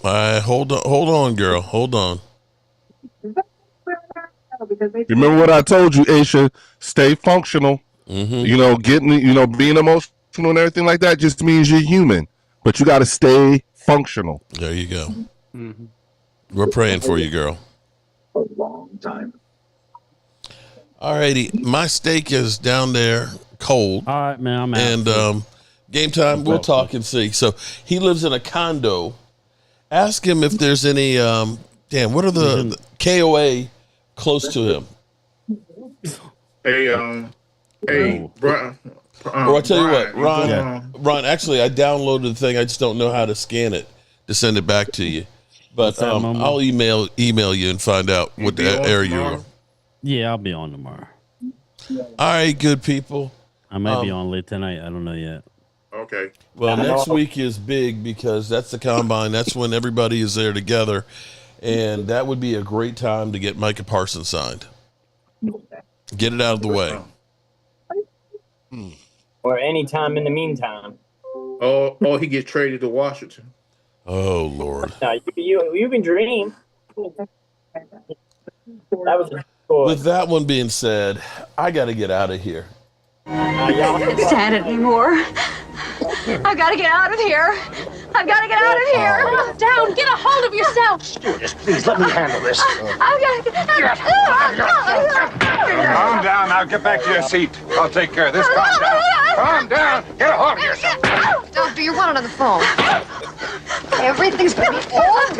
All right, hold on, girl. Hold on. Remember what I told you, Aisha? Stay functional. Mm-hmm. You know, being emotional and everything like that just means you're human. But you got to stay functional. There you go. Mm-hmm. We're praying for you, girl. A long time. All righty, my steak is down there cold. All right, man. I'm out. And game time, we'll talk and see. So he lives in a condo. Ask him if there's any. What are the KOA close to him? Hey, Brian. Or I tell you what, Ron. Actually, I downloaded the thing. I just don't know how to scan it to send it back to you. But I'll email you and find out what area you are. Yeah, I'll be on tomorrow. All right, good people. I might be on late tonight. I don't know yet. Okay. Well, next week is big because that's the combine. That's when everybody is there together. And that would be a great time to get Micah Parsons signed. Get it out of the way. Or any time in the meantime. Oh, he gets traded to Washington. Oh, Lord. No, you can dream. That was With that one being said, I got to get out of here. I can't stand it anymore. I've got to get out of here. I've got to get out of here. Calm down. Get a hold of yourself. Stewardess, please let me handle this. I've got to get Calm down. Now get back to your seat. I'll take care of this. Calm down. Calm down. Get a hold of yourself. Doctor, you're one on the phone. Everything's going to be all